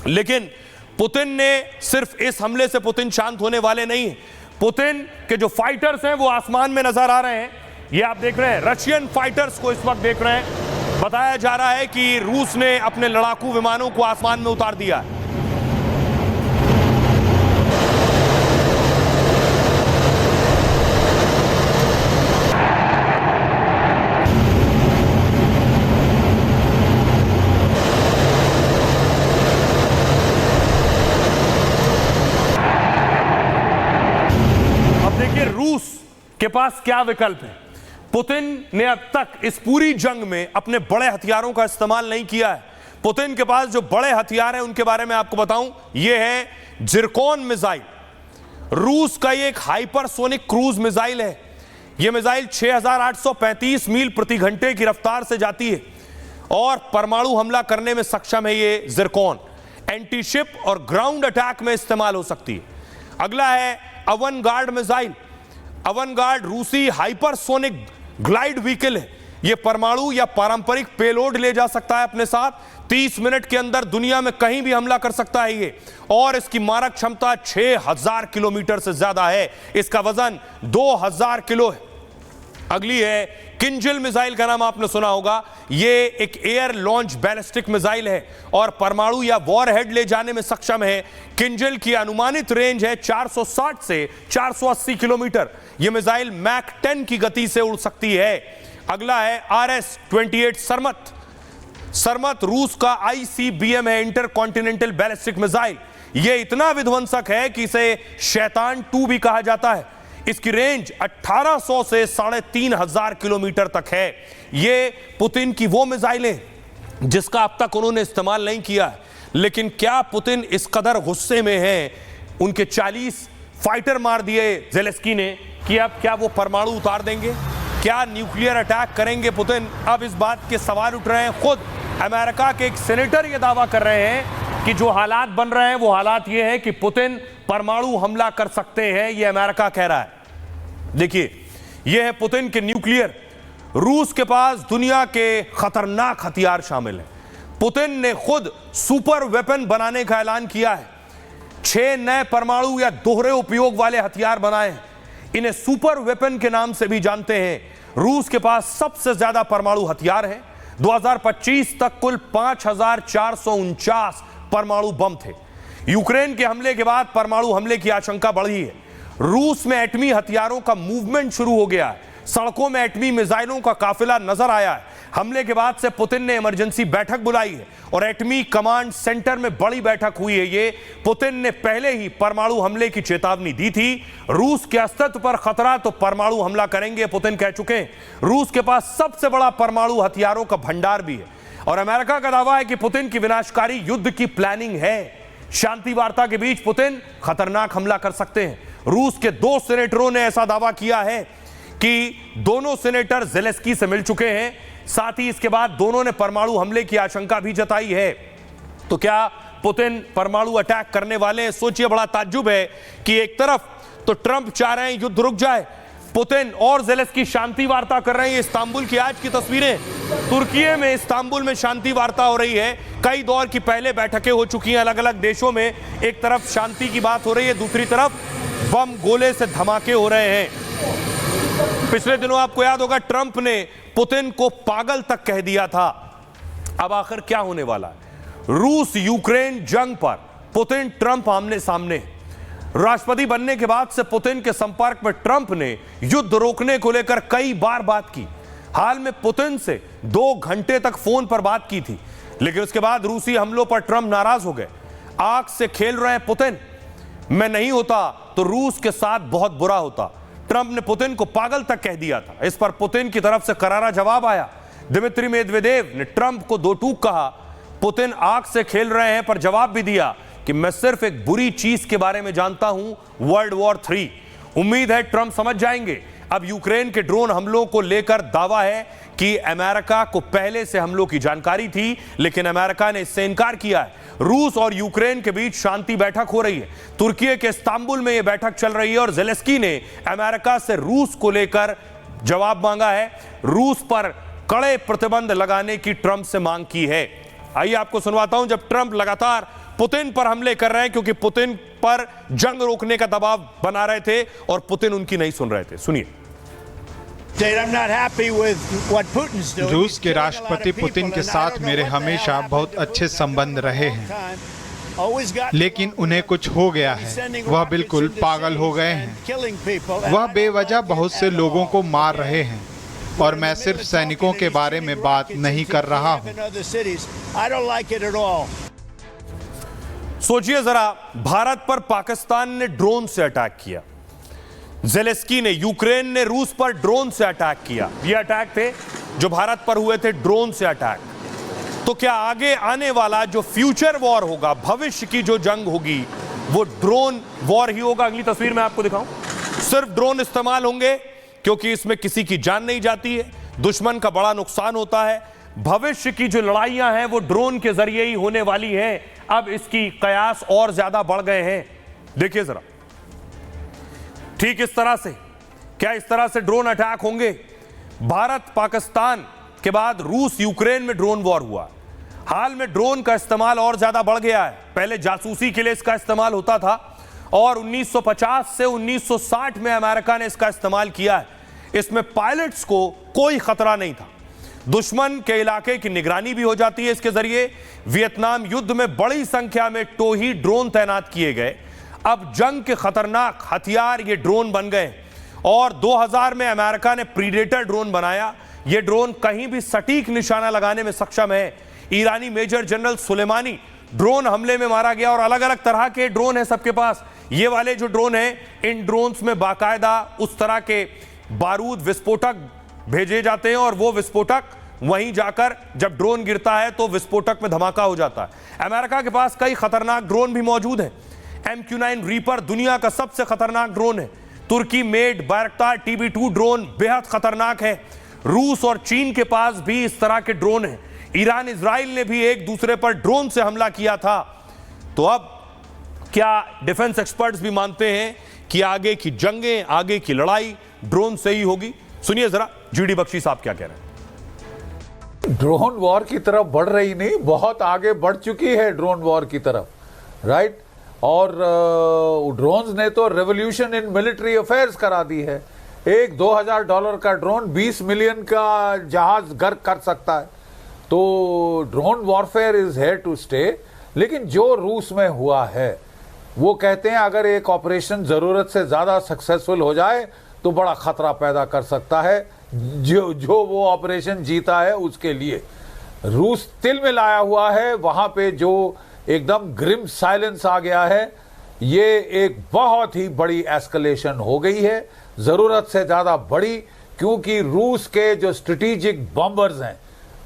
लेकिन पुतिन ने सिर्फ इस हमले से पुतिन शांत होने वाले नहीं। पुतिन के जो फाइटर्स हैं वो आसमान में नजर आ रहे हैं। ये आप देख रहे हैं रशियन फाइटर्स को इस वक्त देख रहे हैं। बताया जा रहा है कि रूस ने अपने लड़ाकू विमानों को आसमान में उतार दिया है। अब देखिए रूस के पास क्या विकल्प है। पुतिन ने अब तक इस पूरी जंग में अपने बड़े हथियारों का इस्तेमाल नहीं किया है। पुतिन के पास जो बड़े हथियार हैं उनके बारे में आपको बताऊं, यह है जिरकॉन मिसाइल। रूस का ये एक हाइपरसोनिक क्रूज मिसाइल है। यह मिसाइल 6835 मील प्रति घंटे की रफ्तार से जाती है और परमाणु हमला करने में सक्षम है। ये जिरकॉन एंटी शिप और ग्राउंड अटैक में इस्तेमाल हो सकती है। अगला है अवनगार्ड मिसाइल। अवनगार्ड रूसी हाइपरसोनिक ग्लाइड व्हीकल है। यह परमाणु या पारंपरिक पेलोड ले जा सकता है अपने साथ। 30 मिनट के अंदर दुनिया में कहीं भी हमला कर सकता है ये, और इसकी मारक क्षमता 6000 किलोमीटर से ज्यादा है। इसका वजन 2000 किलो है। अगली है किंजल मिसाइल, का नाम आपने सुना होगा। यह एक एयर लॉन्च बैलिस्टिक मिसाइल है और परमाणु या वॉरहेड ले जाने में सक्षम है। किंजल की अनुमानित रेंज है 460 से 480 किलोमीटर। यह मिसाइल मैक 10 की गति से उड़ सकती है। अगला है RS-28 सरमत। सरमत रूस का ICBM है, इंटर कॉन्टिनेंटल बैलिस्टिक मिसाइल। यह इतना विध्वंसक है कि इसे शैतान 2 भी कहा जाता है। इसकी रेंज 1800 से 3500 किलोमीटर तक है। यह पुतिन की वो मिसाइलें जिसका अब तक उन्होंने इस्तेमाल नहीं किया है। लेकिन क्या पुतिन इस कदर गुस्से में हैं, उनके 40 फाइटर मार दिए ज़ेलेंस्की ने, कि अब क्या वो परमाणु उतार देंगे? क्या न्यूक्लियर अटैक करेंगे पुतिन? अब इस बात के सवाल उठ रहे हैं। खुद अमेरिका के एक सेनेटर ये दावा कर रहे हैं कि जो हालात बन रहे हैं वो हालात ये हैं कि पुतिन परमाणु हमला कर सकते हैं, यह अमेरिका कह रहा है। देखिए, यह है पुतिन के न्यूक्लियर। रूस के पास दुनिया के खतरनाक हथियार शामिल हैं। पुतिन ने खुद सुपर वेपन बनाने का ऐलान किया है। 6 नए परमाणु या दोहरे उपयोग वाले हथियार बनाए हैं। इन्हें सुपर वेपन के नाम से भी जानते हैं। रूस के पास सबसे ज्यादा परमाणु हथियार हैं। 2025 तक कुल 5449 परमाणु बम थे। यूक्रेन के हमले के बाद परमाणु हमले की आशंका बढ़ी है। रूस में एटमी हथियारों का मूवमेंट शुरू हो गया है। सड़कों में एटमी मिसाइलों का काफिला नजर आया है। हमले के बाद से पुतिन ने इमरजेंसी बैठक बुलाई है और एटमी कमांड सेंटर में बड़ी बैठक हुई है। ये पुतिन ने पहले ही परमाणु हमले की चेतावनी दी थी। रूस के अस्तित्व पर खतरा तो परमाणु हमला करेंगे, पुतिन कह चुके हैं। रूस के पास सबसे बड़ा परमाणु हथियारों का भंडार भी है और अमेरिका का दावा है कि पुतिन की विनाशकारी युद्ध की प्लानिंग है। शांति वार्ता के बीच पुतिन खतरनाक हमला कर सकते हैं। रूस के 2 सेनेटरों ने ऐसा दावा किया है कि दोनों सेनेटर ज़ेलेंस्की से मिल चुके हैं। साथ ही इसके बाद दोनों ने परमाणु हमले की आशंका भी जताई है। तो क्या पुतिन परमाणु अटैक करने वाले हैं? सोचिए, बड़ा ताज्जुब है कि एक तरफ तो ट्रंप चाह रहे हैं युद्ध रुक जाए, पुतिन और ज़ेलेंस्की शांति वार्ता कर रहे हैं। इस्तांबुल की आज की तस्वीरें, तुर्की में इस्तांबुल में शांति वार्ता हो रही है। कई दौर की पहले बैठकें हो चुकी हैं अलग अलग देशों में। एक तरफ शांति की बात हो रही है, दूसरी तरफ बम गोले से धमाके हो रहे हैं। पिछले दिनों आपको याद होगा ट्रंप ने पुतिन को पागल तक कह दिया था। अब आखिर क्या होने वाला है? रूस यूक्रेन जंग पर पुतिन ट्रंप आमने सामने। राष्ट्रपति बनने के बाद से पुतिन के संपर्क में ट्रंप ने युद्ध रोकने को लेकर कई बार बात की। हाल में पुतिन से 2 घंटे तक फोन पर बात की थी, लेकिन उसके बाद रूसी हमलों पर ट्रंप नाराज हो गए। आग से खेल रहे हैं पुतिन। मैं नहीं होता तो रूस के साथ बहुत बुरा होता, ट्रंप ने पुतिन को पागल तक कह दिया था। इस पर पुतिन की तरफ से करारा जवाब आया। दिमित्री मेदवेदेव ने ट्रंप को 2 टूक कहा। पुतिन आग से खेल रहे हैं पर जवाब भी दिया कि मैं सिर्फ एक बुरी चीज के बारे में जानता हूं, वर्ल्ड वॉर 3। उम्मीद है ट्रंप समझ जाएंगे। अब यूक्रेन के ड्रोन हमलों को लेकर दावा है कि अमेरिका को पहले से हमलों की जानकारी थी, लेकिन अमेरिका ने इससे इनकार किया है। रूस और यूक्रेन के बीच शांति बैठक हो रही है। तुर्की के इस्तांबुल में यह बैठक चल रही है और ज़ेलेंस्की ने अमेरिका से रूस को लेकर जवाब मांगा है। रूस पर कड़े प्रतिबंध लगाने की ट्रंप से मांग की है। आइए आपको सुनवाता हूं जब ट्रंप लगातार पुतिन पर हमले कर रहे हैं, क्योंकि पुतिन पर जंग रोकने का दबाव बना रहे थे और पुतिन उनकी नहीं सुन रहे थे। सुनिए। रूस के राष्ट्रपति पुतिन के साथ मेरे हमेशा बहुत अच्छे संबंध रहे हैं, लेकिन उन्हें कुछ हो गया है। वह बिल्कुल पागल हो गए हैं। वह बेवजह बहुत से लोगों को मार रहे हैं और मैं सिर्फ सैनिकों के बारे में बात नहीं कर रहा हूं। सोचिए जरा, भारत पर पाकिस्तान ने ड्रोन से अटैक किया, ज़ेलेंस्की ने, यूक्रेन ने रूस पर ड्रोन से अटैक किया। ये अटैक थे जो भारत पर हुए थे, ड्रोन से अटैक। तो क्या आगे आने वाला जो फ्यूचर वॉर होगा, भविष्य की जो जंग होगी, वो ड्रोन वॉर ही होगा? अगली तस्वीर में आपको दिखाऊं। सिर्फ ड्रोन इस्तेमाल होंगे क्योंकि इसमें किसी की जान नहीं जाती है, दुश्मन का बड़ा नुकसान होता है। भविष्य की जो लड़ाइयां हैं वो ड्रोन के जरिए ही होने वाली हैं। अब इसकी कयास और ज्यादा बढ़ गए हैं। देखिए जरा, ठीक इस तरह से, क्या इस तरह से ड्रोन अटैक होंगे? भारत पाकिस्तान के बाद रूस यूक्रेन में ड्रोन वॉर हुआ। हाल में ड्रोन का इस्तेमाल और ज्यादा बढ़ गया है। पहले जासूसी के लिए इसका इस्तेमाल होता था और 1950 से 1960 में अमेरिका ने इसका इस्तेमाल किया है। इसमें पायलट्स को कोई खतरा नहीं था। दुश्मन के इलाके की निगरानी भी हो जाती है इसके जरिए। वियतनाम युद्ध में बड़ी संख्या में टोही ड्रोन तैनात किए गए। अब जंग के खतरनाक हथियार ये ड्रोन बन गए और 2000 में अमेरिका ने प्रीडेटर ड्रोन बनाया। ये ड्रोन कहीं भी सटीक निशाना लगाने में सक्षम है। ईरानी मेजर जनरल सुलेमानी ड्रोन हमले में मारा गया और अलग अलग तरह के ड्रोन हैं सबके पास। ये वाले जो ड्रोन हैं, इन ड्रोन्स में बाकायदा उस तरह के बारूद विस्फोटक भेजे जाते हैं और वो विस्फोटक वहीं जाकर जब ड्रोन गिरता है तो विस्फोटक में धमाका हो जाता है। अमेरिका के पास कई खतरनाक ड्रोन भी मौजूद हैं। MQ-9 रीपर दुनिया का सबसे खतरनाक ड्रोन है। तुर्की मेड बायरक्तार TB2 ड्रोन बेहद खतरनाक है। रूस और चीन के पास भी इस तरह के ड्रोन हैं। ईरान इजराइल ने भी एक दूसरे पर ड्रोन से हमला किया था। तो अब क्या डिफेंस एक्सपर्ट्स भी मानते हैं कि आगे की जंगें, आगे की लड़ाई ड्रोन से ही होगी? सुनिए जरा जीडी बख्शी साहब क्या कह रहे हैं। ड्रोन वॉर की तरफ बढ़ रही नहीं, बहुत आगे बढ़ चुकी है ड्रोन वॉर की तरफ, राइट। और ड्रोन्स ने तो रेवोल्यूशन इन मिलिट्री अफेयर्स करा दी है। एक $2000 का ड्रोन 20 मिलियन का जहाज गर्क कर सकता है। तो drone warfare is here to stay. लेकिन जो रूस में हुआ है, वो कहते हैं अगर एक ऑपरेशन जरूरत से ज्यादा सक्सेसफुल हो जाए तो बड़ा खतरा पैदा कर सकता है जो वो ऑपरेशन जीता है उसके लिए। रूस तिल में लाया हुआ है, वहां पे जो एकदम ग्रिम साइलेंस आ गया है। ये एक बहुत ही बड़ी एस्केलेशन हो गई है, जरूरत से ज्यादा बड़ी, क्योंकि रूस के जो स्ट्रेटेजिक बॉम्बर्स हैं,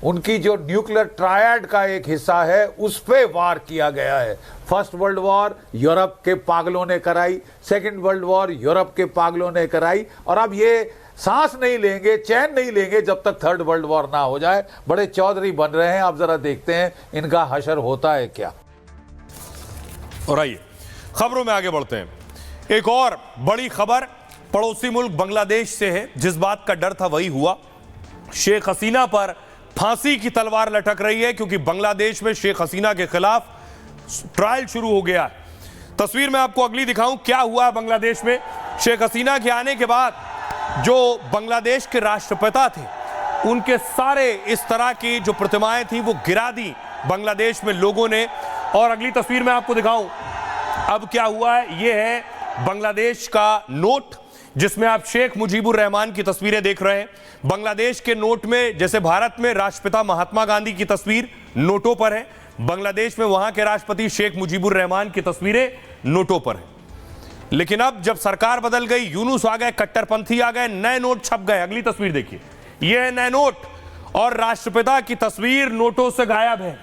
उनकी जो न्यूक्लियर ट्रायड का एक हिस्सा है, उस पे वार किया गया है। फर्स्ट वर्ल्ड वॉर यूरोप के पागलों ने कराई, सेकंड वर्ल्ड वॉर यूरोप के पागलों ने कराई, और अब ये सांस नहीं लेंगे, चैन नहीं लेंगे जब तक थर्ड वर्ल्ड वॉर ना हो जाए। बड़े चौधरी बन रहे हैं। अब जरा देखते हैं इनका हशर होता है क्या। और आइए खबरों में आगे बढ़ते हैं। एक और बड़ी खबर पड़ोसी मुल्क बांग्लादेश से है। जिस बात का डर था वही हुआ। शेख हसीना पर फांसी की तलवार लटक रही है, क्योंकि बांग्लादेश में शेख हसीना के खिलाफ ट्रायल शुरू हो गया है। तस्वीर में आपको अगली दिखाऊं क्या हुआ है बांग्लादेश में। शेख हसीना के आने के बाद जो बांग्लादेश के राष्ट्रपिता थे, उनके सारे इस तरह की जो प्रतिमाएं थी वो गिरा दी बांग्लादेश में लोगों ने। और अगली तस्वीर में आपको दिखाऊं अब क्या हुआ है। यह है बांग्लादेश का नोट, जिसमें आप शेख मुजीबुर रहमान की तस्वीरें देख रहे हैं। बांग्लादेश के नोट में, जैसे भारत में राष्ट्रपिता महात्मा गांधी की तस्वीर नोटों पर है, बांग्लादेश में वहां के राष्ट्रपति शेख मुजीबुर रहमान की तस्वीरें नोटों पर है। लेकिन अब जब सरकार बदल गई, यूनुस आ गए, कट्टरपंथी आ गए, नए नोट छप गए। अगली तस्वीर देखिए, यह है नए नोट, और राष्ट्रपिता की तस्वीर नोटों से गायब है।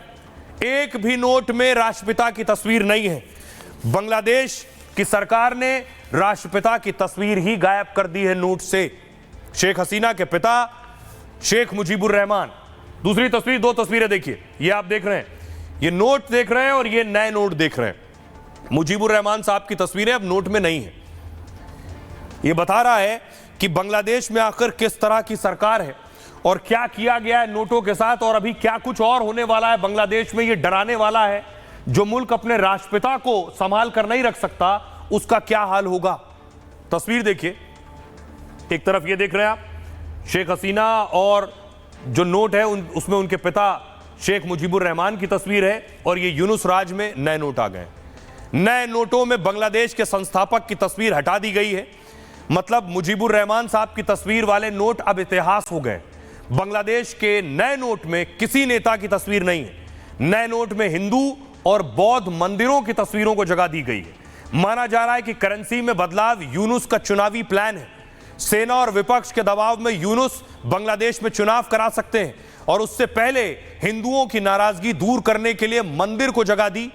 एक भी नोट में राष्ट्रपिता की तस्वीर नहीं है। बांग्लादेश की सरकार ने राष्ट्रपिता की तस्वीर ही गायब कर दी है नोट से। शेख हसीना के पिता शेख मुजीबुर रहमान। दूसरी तस्वीर, दो तस्वीरें देखिए, ये आप देख रहे हैं, ये नोट देख रहे हैं और ये नए नोट देख रहे हैं। मुजीबुर रहमान साहब की तस्वीरें अब नोट में नहीं है। यह बता रहा है कि बांग्लादेश में आखिर किस तरह की सरकार है और क्या किया गया है नोटों के साथ, और अभी क्या कुछ और होने वाला है बांग्लादेश में। यह डराने वाला है। जो मुल्क अपने राष्ट्रपिता को संभाल कर नहीं रख सकता, उसका क्या हाल होगा। तस्वीर देखिए, एक तरफ ये देख रहे हैं आप, शेख हसीना, और जो नोट है उसमें उनके पिता शेख मुजीबुर रहमान की तस्वीर है, और ये यूनुस राज में नए नोट आ गए। नए नोटों में बांग्लादेश के संस्थापक की तस्वीर हटा दी गई है। मतलब मुजीबुर रहमान साहब की तस्वीर वाले नोट अब इतिहास हो गए। बांग्लादेश के नए नोट में किसी नेता की तस्वीर नहीं है। नए नोट में हिंदू और बौद्ध मंदिरों की तस्वीरों को जगह दी गई है। माना जा रहा है कि करेंसी में बदलाव यूनुस का चुनावी प्लान है। सेना और विपक्ष के दबाव में यूनुस बांग्लादेश में चुनाव करा सकते हैं, और उससे पहले हिंदुओं की नाराजगी दूर करने के लिए मंदिर को जगह दी।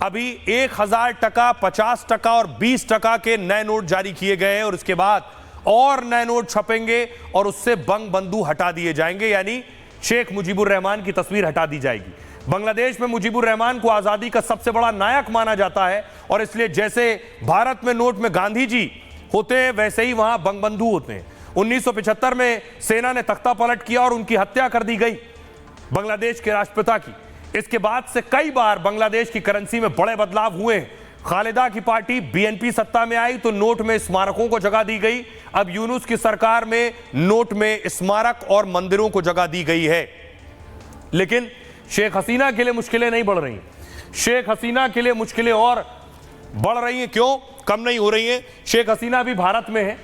अभी 1000 टका, 50 टका और 20 टका के नए नोट जारी किए गए हैं, और इसके बाद और नए नोट छपेंगे और उससे बंग बंधु हटा दिए जाएंगे, यानी शेख मुजीबुर रहमान की तस्वीर हटा दी जाएगी। बांग्लादेश में मुजीबुर रहमान को आजादी का सबसे बड़ा नायक माना जाता है, और इसलिए जैसे भारत में नोट में गांधी जी होते हैं, वैसे ही वहां बंग बंधु होते हैं। 1975 में सेना ने तख्ता पलट किया और उनकी हत्या कर दी गई बांग्लादेश के राष्ट्रपिता की। इसके बाद से कई बार बांग्लादेश की करेंसी में बड़े बदलाव हुए हैं। खालिदा की पार्टी बीएनपी सत्ता में आई तो नोट में स्मारकों को जगह दी गई। अब यूनुस की सरकार में नोट में स्मारक और मंदिरों को जगह दी गई है। लेकिन शेख हसीना के लिए मुश्किलें नहीं बढ़ रही हैं। शेख हसीना के लिए मुश्किलें और बढ़ रही हैं। क्यों? कम नहीं हो रही हैं। शेख हसीना भी भारत में है।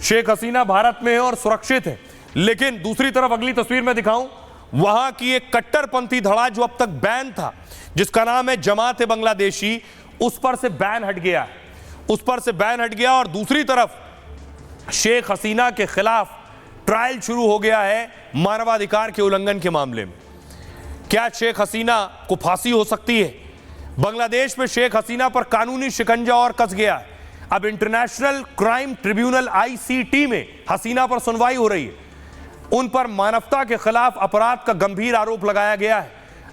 शेख हसीना भारत में है और सुरक्षित है। लेकिन दूसरी तरफ अगली तस्वीर में दिखाऊं, वहां की एक कट्टरपंथी धड़ा जो अब तक बैन था, जिसका नाम है जमात बांग्लादेशी, उस पर से बैन हट गया। उस पर से बैन हट गया। और दूसरी तरफ शेख हसीना के खिलाफ ट्रायल शुरू हो गया है मानवाधिकार के उल्लंघन के मामले में। क्या शेख हसीना को फांसी हो सकती है? बांग्लादेश में शेख हसीना पर कानूनी शिकंजा और कस गया है। अब इंटरनेशनल क्राइम ट्रिब्यूनल ICT में हसीना पर सुनवाई हो रही है। उन पर मानवता के खिलाफ अपराध का गंभीर आरोप लगाया गया है।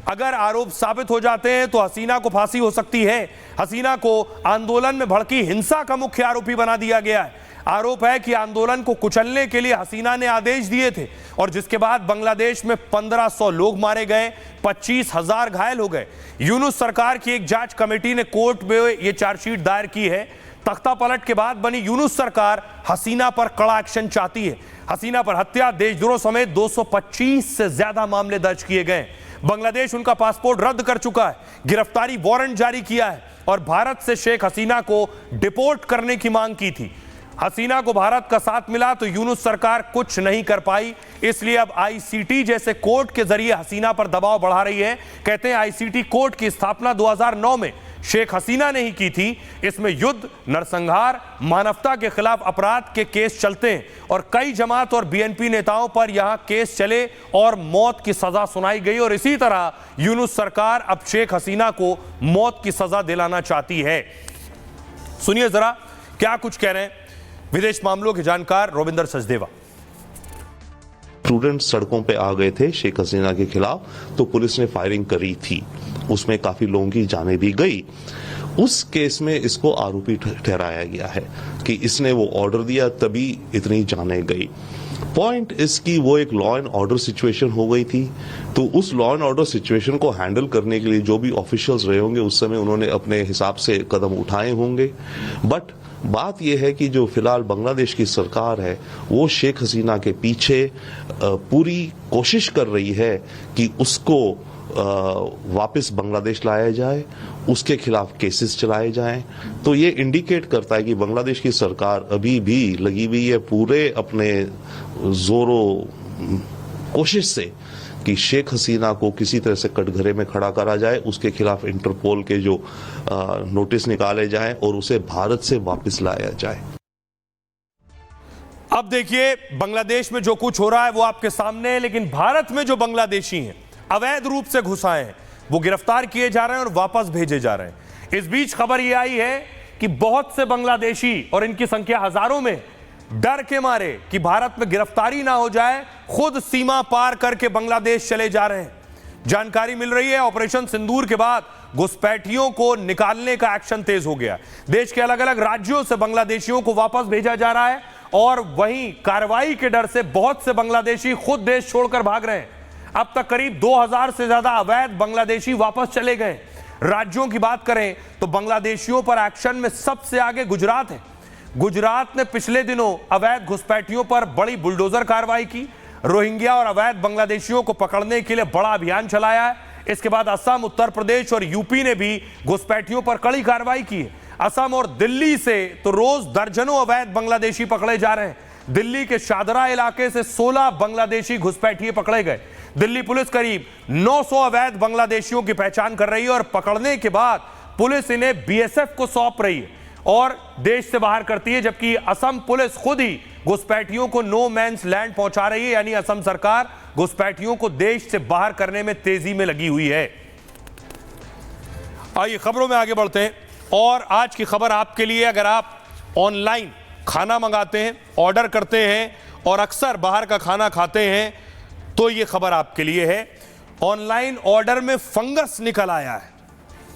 अगर आरोप साबित हो जाते हैं तो हसीना को फांसी हो सकती है। हसीना को आंदोलन में भड़की हिंसा का मुख्य आरोपी बना दिया गया है। आरोप है कि आंदोलन को कुचलने के लिए हसीना ने आदेश दिए थे और जिसके बाद बांग्लादेश में 1500 लोग मारे गए, 25,000 घायल हो गए। यूनुस सरकार की एक जांच कमेटी ने कोर्ट में यह चार्जशीट दायर की है। तख्ता पलट के बाद बनी यूनुस सरकार हसीना पर कड़ा एक्शन चाहती है। हसीना पर हत्या, देशद्रोह समेत 225 से ज्यादा मामले दर्ज किए गए। बांग्लादेश उनका पासपोर्ट रद्द कर चुका है, गिरफ्तारी वारंट जारी किया है और भारत से शेख हसीना को डिपोर्ट करने की मांग की थी। हसीना को भारत का साथ मिला तो यूनुस सरकार कुछ नहीं कर पाई, इसलिए अब आईसीटी जैसे कोर्ट के जरिए हसीना पर दबाव बढ़ा रही है। कहते हैं आईसीटी कोर्ट की स्थापना 2009 में शेख हसीना ने ही की थी। इसमें युद्ध, नरसंहार, मानवता के खिलाफ अपराध के केस चलते हैं और कई जमात और बीएनपी नेताओं पर यहां केस चले और मौत की सजा सुनाई गई और इसी तरह यूनुस सरकार अब शेख हसीना को मौत की सजा दिलाना चाहती है। सुनिए जरा क्या कुछ कह रहे हैं विदेश मामलों के जानकार रोविंदर सचदेवा। स्टूडेंट सड़कों पे आ गए थे शेख हसीना के खिलाफ, तो पुलिस ने फायरिंग करी थी, उसमें काफी लोगों की जानें भी गई। उस केस में इसको आरोपी ठहराया गया है कि इसने वो ऑर्डर दिया तभी इतनी जानें गई। पॉइंट इसकी वो एक लॉ एंड ऑर्डर सिचुएशन हो गई थी, तो उस लॉ एंड ऑर्डर सिचुएशन को हैंडल करने के लिए जो भी ऑफिशियल्स रहे होंगे उस समय उन्होंने अपने हिसाब से कदम उठाए होंगे। बट बात यह है कि जो फिलहाल बांग्लादेश की सरकार है वो शेख हसीना के पीछे पूरी कोशिश कर रही है कि उसको वापस बांग्लादेश लाया जाए, उसके खिलाफ केसेस चलाए जाएं। तो ये इंडिकेट करता है कि बांग्लादेश की सरकार अभी भी लगी हुई है पूरे अपने जोरों कोशिश से कि शेख हसीना को किसी तरह से कटघरे में खड़ा करा जाए, उसके खिलाफ इंटरपोल के जो नोटिस निकाले जाएं और उसे भारत से वापस लाया जाए। अब देखिए बांग्लादेश में जो कुछ हो रहा है वो आपके सामने है, लेकिन भारत में जो बांग्लादेशी हैं अवैध रूप से घुस आए हैं वो गिरफ्तार किए जा रहे हैं और वापस भेजे जा रहे हैं। इस बीच खबर यह आई है कि बहुत से बांग्लादेशी और इनकी संख्या हजारों में डर के मारे कि भारत में गिरफ्तारी ना हो जाए खुद सीमा पार करके बांग्लादेश चले जा रहे हैं। जानकारी मिल रही है ऑपरेशन सिंदूर के बाद घुसपैठियों को निकालने का एक्शन तेज हो गया। देश के अलग अलग राज्यों से बांग्लादेशियों को वापस भेजा जा रहा है और वहीं कार्रवाई के डर से बहुत से बांग्लादेशी खुद देश छोड़कर भाग रहे हैं। अब तक करीब 2000 से ज्यादा अवैध बांग्लादेशी वापस चले गए। राज्यों की बात करें तो बांग्लादेशियों पर एक्शन में सबसे आगे गुजरात है। गुजरात ने पिछले दिनों अवैध घुसपैठियों पर बड़ी बुलडोजर कार्रवाई की। रोहिंग्या और अवैध बांग्लादेशियों को पकड़ने के लिए बड़ा अभियान चलाया है। इसके बाद असम, उत्तर प्रदेश और यूपी ने भी घुसपैठियों पर कड़ी कार्रवाई की है। असम और दिल्ली से तो रोज दर्जनों अवैध बांग्लादेशी पकड़े जा रहे हैं। दिल्ली के शादरा इलाके से 16 बांग्लादेशी घुसपैठिए पकड़े गए। दिल्ली पुलिस करीब 900 अवैध बांग्लादेशियों की पहचान कर रही है और पकड़ने के बाद पुलिस इन्हें बीएसएफ को सौंप रही है और देश से बाहर करती है, जबकि असम पुलिस खुद ही घुसपैठियों को नो मैंस लैंड पहुंचा रही है। यानी असम सरकार घुसपैठियों को देश से बाहर करने में तेजी में लगी हुई है। आइए खबरों में आगे बढ़ते हैं और आज की खबर आपके लिए, अगर आप ऑनलाइन खाना मंगाते हैं, ऑर्डर करते हैं और अक्सर बाहर का खाना खाते हैं तो यह खबर आपके लिए है। ऑनलाइन ऑर्डर में फंगस निकल आया है,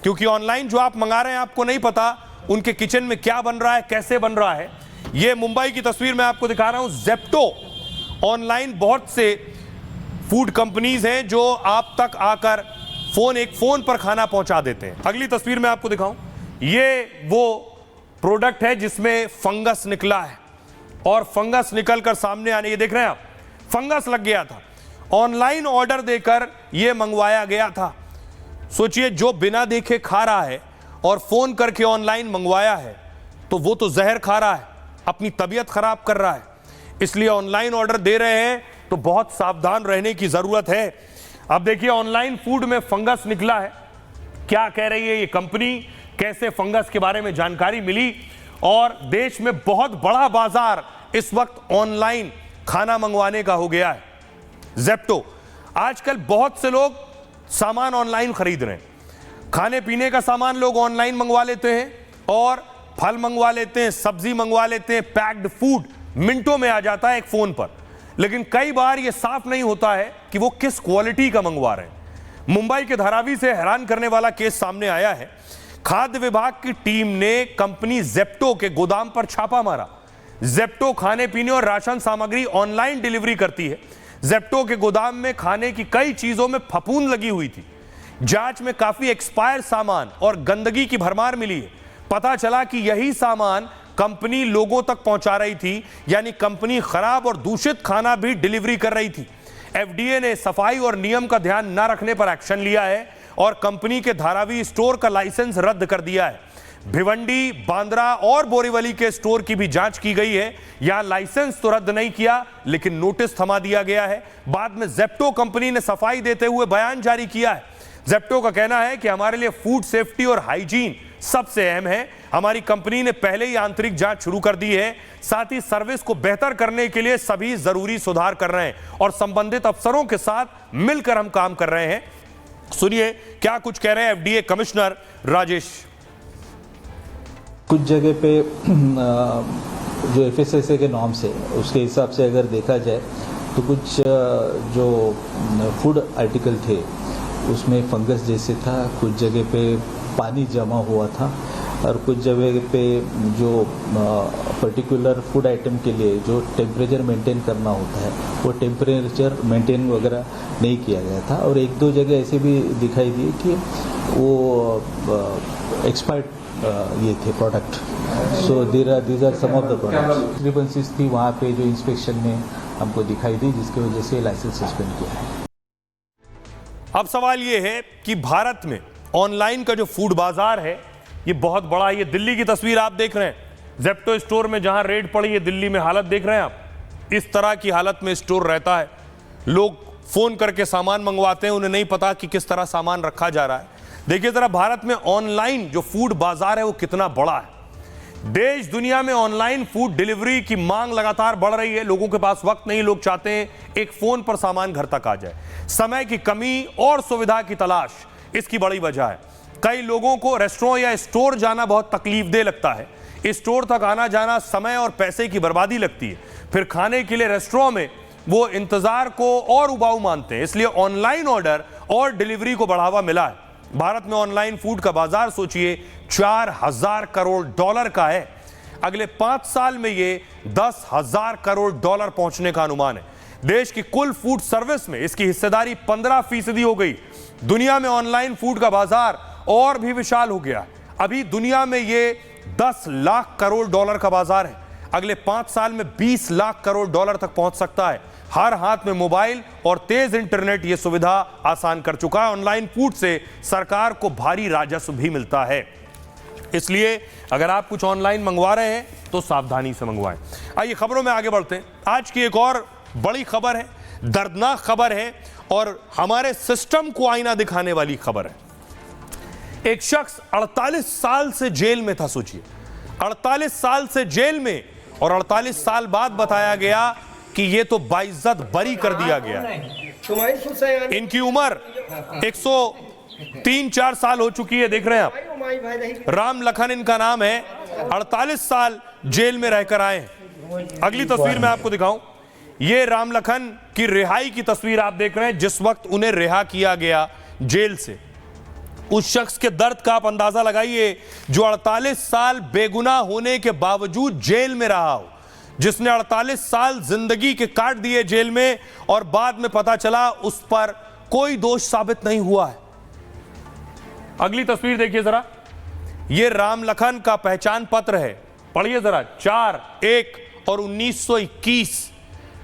क्योंकि ऑनलाइन जो आप मंगा रहे हैं आपको नहीं पता उनके किचन में क्या बन रहा है, कैसे बन रहा है। यह मुंबई की तस्वीर मैं आपको दिखा रहा हूं। जेप्टो ऑनलाइन बहुत से फूड कंपनीज हैं जो आप तक आकर एक फोन पर खाना पहुंचा देते हैं। अगली तस्वीर मैं आपको दिखाऊं, ये वो प्रोडक्ट है जिसमें फंगस निकला है और फंगस निकलकर सामने आने, ये देख रहे हैं आप, फंगस लग गया था। ऑनलाइन ऑर्डर देकर यह मंगवाया गया था। सोचिए, जो बिना देखे खा रहा है और फोन करके ऑनलाइन मंगवाया है तो वो तो जहर खा रहा है, अपनी तबीयत खराब कर रहा है। इसलिए ऑनलाइन ऑर्डर दे रहे हैं तो बहुत सावधान रहने की जरूरत है। अब देखिए ऑनलाइन फूड में फंगस निकला है, क्या कह रही है ये कंपनी, कैसे फंगस के बारे में जानकारी मिली। और देश में बहुत बड़ा बाजार इस वक्त ऑनलाइन खाना मंगवाने का हो गया है। जेप्टो, आजकल बहुत से लोग सामान ऑनलाइन खरीद रहे हैं। खाने पीने का सामान लोग ऑनलाइन मंगवा लेते हैं और फल मंगवा लेते हैं, सब्जी मंगवा लेते हैं, पैक्ड फूड मिनटों में आ जाता है एक फोन पर। लेकिन कई बार यह साफ नहीं होता है कि वो किस क्वालिटी का मंगवा रहे हैं। मुंबई के धारावी से हैरान करने वाला केस सामने आया है। खाद्य विभाग की टीम ने कंपनी जेप्टो के गोदाम पर छापा मारा। जेप्टो खाने पीने और राशन सामग्री ऑनलाइन डिलीवरी करती है। जेप्टो के गोदाम में खाने की कई चीजों में फफूंद लगी हुई थी। जांच में काफी एक्सपायर सामान और गंदगी की भरमार मिली है। पता चला कि यही सामान कंपनी लोगों तक पहुंचा रही थी, यानी कंपनी खराब और दूषित खाना भी डिलीवरी कर रही थी। एफडीए ने सफाई और नियम का ध्यान न रखने पर एक्शन लिया है और कंपनी के धारावी स्टोर का लाइसेंस रद्द कर दिया है। भिवंडी, बांद्रा और बोरीवली के स्टोर की भी जांच की गई है। यहां लाइसेंस तो रद्द नहीं किया, लेकिन नोटिस थमा दिया गया है। बाद में जेप्टो कंपनी ने सफाई देते हुए बयान जारी किया है। जेप्टो का कहना है कि हमारे लिए फूड सेफ्टी और हाइजीन सबसे अहम है। हमारी कंपनी ने पहले ही आंतरिक जांच शुरू कर दी है। साथ ही सर्विस को बेहतर करने के लिए सभी जरूरी सुधार कर रहे हैं और संबंधित अफसरों के साथ मिलकर हम काम कर रहे हैं। सुनिए क्या कुछ कह रहे हैं एफडीए कमिश्नर राजेश। कुछ जगह पे जो एफएसएसए के नॉर्म्स है उसके हिसाब से अगर देखा जाए तो कुछ जो फूड आर्टिकल थे उसमें फंगस जैसे था, कुछ जगह पे पानी जमा हुआ था और कुछ जगह पे जो पर्टिकुलर फूड आइटम के लिए जो टेम्परेचर मेंटेन करना होता है वो टेम्परेचर मेंटेन वगैरह नहीं किया गया था। और एक दो जगह ऐसे भी दिखाई दिए कि वो एक्सपायर्ड ये थे product. So these are some of the products. Discrepancies थी वहाँ पे जो इंस्पेक्शन में हमको दिखाई दी, जिसकी वजह से लाइसेंस सस्पेंड किया है। अब सवाल यह है कि भारत में ऑनलाइन का जो फूड बाजार है ये बहुत बड़ा है। ये दिल्ली की तस्वीर आप देख रहे हैं। जेप्टो स्टोर में जहां रेड पड़ी है, दिल्ली में हालत देख रहे हैं आप। इस तरह की हालत में स्टोर रहता है। लोग फोन करके सामान मंगवाते हैं, उन्हें नहीं पता कि किस तरह सामान रखा जा रहा है। देखिए जरा भारत में ऑनलाइन जो फूड बाजार है वो कितना बड़ा है। देश दुनिया में ऑनलाइन फूड डिलीवरी की मांग लगातार बढ़ रही है। लोगों के पास वक्त नहीं, लोग चाहते हैं एक फोन पर सामान घर तक आ जाए। समय की कमी और सुविधा की तलाश इसकी बड़ी वजह है। कई लोगों को रेस्टोरेंट या स्टोर जाना बहुत तकलीफदेह लगता है। स्टोर तक आना जाना समय और पैसे की बर्बादी लगती है। फिर खाने के लिए रेस्टोरेंट में वो इंतजार को और उबाऊ मानते हैं। इसलिए ऑनलाइन ऑर्डर और डिलीवरी को बढ़ावा मिला है। भारत में ऑनलाइन फूड का बाजार सोचिए 4000 करोड़ डॉलर का है। अगले 5 साल में ये 10,000 करोड़ डॉलर पहुंचने का अनुमान है। देश की कुल फूड सर्विस में इसकी हिस्सेदारी 15% हो गई। दुनिया में ऑनलाइन फूड का बाजार और भी विशाल हो गया। अभी दुनिया में ये 10 लाख करोड़ डॉलर का बाजार है। अगले 5 साल में 20 लाख करोड़ डॉलर तक पहुंच सकता है। हर हाथ में मोबाइल और तेज इंटरनेट ये सुविधा आसान कर चुका है। ऑनलाइन फूड से सरकार को भारी राजस्व भी मिलता है। इसलिए अगर आप कुछ ऑनलाइन मंगवा रहे हैं तो सावधानी से मंगवाएं। आइए खबरों में आगे बढ़ते हैं। आज की एक और बड़ी खबर है, दर्दनाक खबर है और हमारे सिस्टम को आईना दिखाने वाली खबर है। एक शख्स 48 साल से जेल में था। सोचिए 48 साल से जेल में, और 48 साल बाद बताया गया कि ये तो बाइज्जत बरी कर दिया गया। इनकी उम्र 103-4 साल हो चुकी है। देख रहे हैं आप, राम लखन इनका नाम है। 48 साल जेल में रहकर आए हैं। अगली तस्वीर मैं आपको दिखाऊं, ये राम लखन की रिहाई की तस्वीर आप देख रहे हैं। जिस वक्त उन्हें रिहा किया गया जेल से, उस शख्स के दर्द का आप अंदाजा लगाइए जो 48 साल बेगुनाह होने के बावजूद जेल में रहा हो, जिसने 48 साल जिंदगी के काट दिए जेल में और बाद में पता चला उस पर कोई दोष साबित नहीं हुआ है। अगली तस्वीर देखिए जरा, यह राम लखन का पहचान पत्र है। पढ़िए जरा, 4/1 और 1921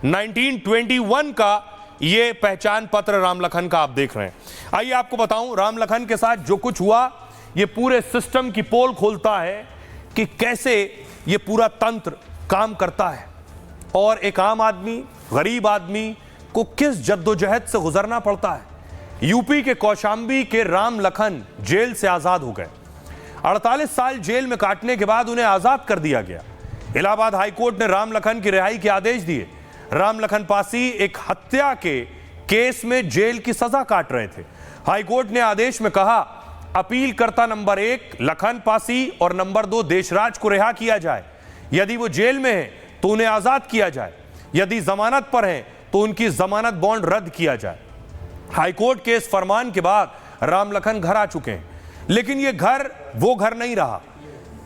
1921 का ये पहचान पत्र राम लखन का आप देख रहे हैं। आइए आपको बताऊं राम लखन के साथ जो कुछ हुआ, ये पूरे सिस्टम की पोल खोलता है कि कैसे ये पूरा तंत्र काम करता है और एक आम आदमी, गरीब आदमी को किस जद्दोजहद से गुजरना पड़ता है। यूपी के कौशांबी के राम लखन जेल से आजाद हो गए। 48 साल जेल में काटने के बाद उन्हें आजाद कर दिया गया। इलाहाबाद हाईकोर्ट ने राम लखन की रिहाई के आदेश दिए। राम लखन पासी एक हत्या के केस में जेल की सजा काट रहे थे। हाईकोर्ट ने आदेश में कहा, अपीलकर्ता नंबर 1 लखन पासी और नंबर 2 देशराज को रिहा किया जाए। यदि वो जेल में है तो उन्हें आजाद किया जाए। यदि जमानत पर है तो उनकी जमानत बॉन्ड रद्द किया जाए। हाईकोर्ट के इस फरमान के बाद राम लखन घर आ चुके हैं, लेकिन ये घर वो घर नहीं रहा।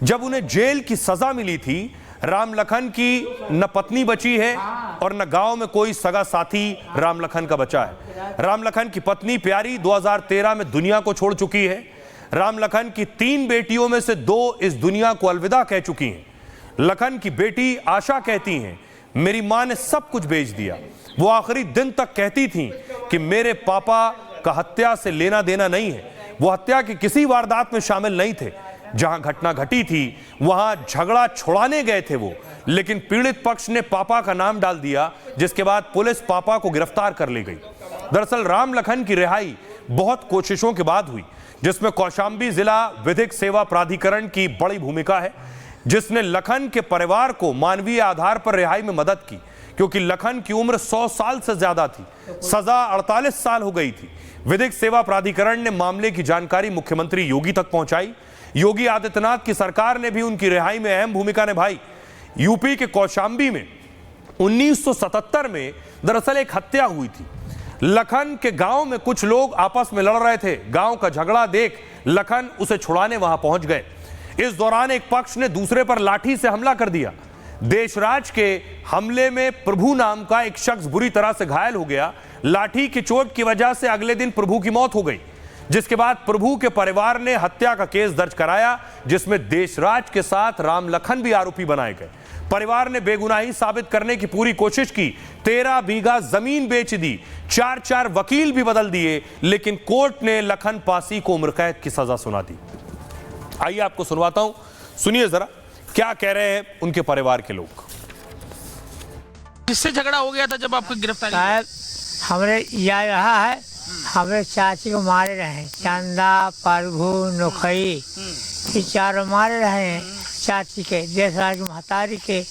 जब उन्हें जेल की सजा मिली थी, राम लखन की न पत्नी बची है और न गांव में कोई सगा साथी राम लखन का बचा है। राम लखन की पत्नी प्यारी 2013 में दुनिया को छोड़ चुकी है। राम लखन की 3 बेटियों में से 2 इस दुनिया को अलविदा कह चुकी हैं। लखन की बेटी आशा कहती हैं, मेरी मां ने सब कुछ बेच दिया। वो आखिरी दिन तक कहती थी कि मेरे पापा का हत्या से लेना देना नहीं है, वो हत्या की किसी वारदात में शामिल नहीं थे। जहां घटना घटी थी वहां झगड़ा छुड़ाने गए थे वो, लेकिन पीड़ित पक्ष ने पापा का नाम डाल दिया, जिसके बाद पुलिस पापा को गिरफ्तार कर ले गई। दरअसल राम लखन की रिहाई बहुत कोशिशों के बाद हुई, जिसमें कौशाम्बी जिला विधिक सेवा प्राधिकरण की बड़ी भूमिका है, जिसने लखन के परिवार को मानवीय आधार पर रिहाई में मदद की, क्योंकि लखन की उम्र 100 साल से ज्यादा थी, सजा 48 साल हो गई थी। विधिक सेवा प्राधिकरण ने मामले की जानकारी मुख्यमंत्री योगी तक पहुंचाई। योगी आदित्यनाथ की सरकार ने भी उनकी रिहाई में अहम भूमिका निभाई। यूपी के कौशाम्बी में 1977 में दरअसल एक हत्या हुई थी। लखन के गांव में कुछ लोग आपस में लड़ रहे थे। गांव का झगड़ा देख लखन उसे छुड़ाने वहां पहुंच गए। इस दौरान एक पक्ष ने दूसरे पर लाठी से हमला कर दिया। देशराज के हमले में प्रभु नाम का एक शख्स बुरी तरह से घायल हो गया। लाठी की चोट की वजह से अगले दिन प्रभु की मौत हो गई, जिसके बाद प्रभु के परिवार ने हत्या का केस दर्ज कराया, जिसमें देशराज के साथ राम लखन भी आरोपी बनाए गए। परिवार ने बेगुनाही साबित करने की पूरी कोशिश की, 13 बीघा जमीन बेच दी, 4 वकील भी बदल दिए, लेकिन कोर्ट ने लखन पासी को उम्र कैद की सजा सुना दी। आइए आपको सुनवाता हूं, सुनिए जरा क्या कह रहे हैं उनके परिवार के लोग। किससे झगड़ा हो गया था जब आपको गिरफ्तारी? साहब हमरे यह रहा है, हमारे चाची को मारे रहे, चंदा, प्रभु, नोखई, ये 4 मारे रहे चाची के, देशराज महतारी के।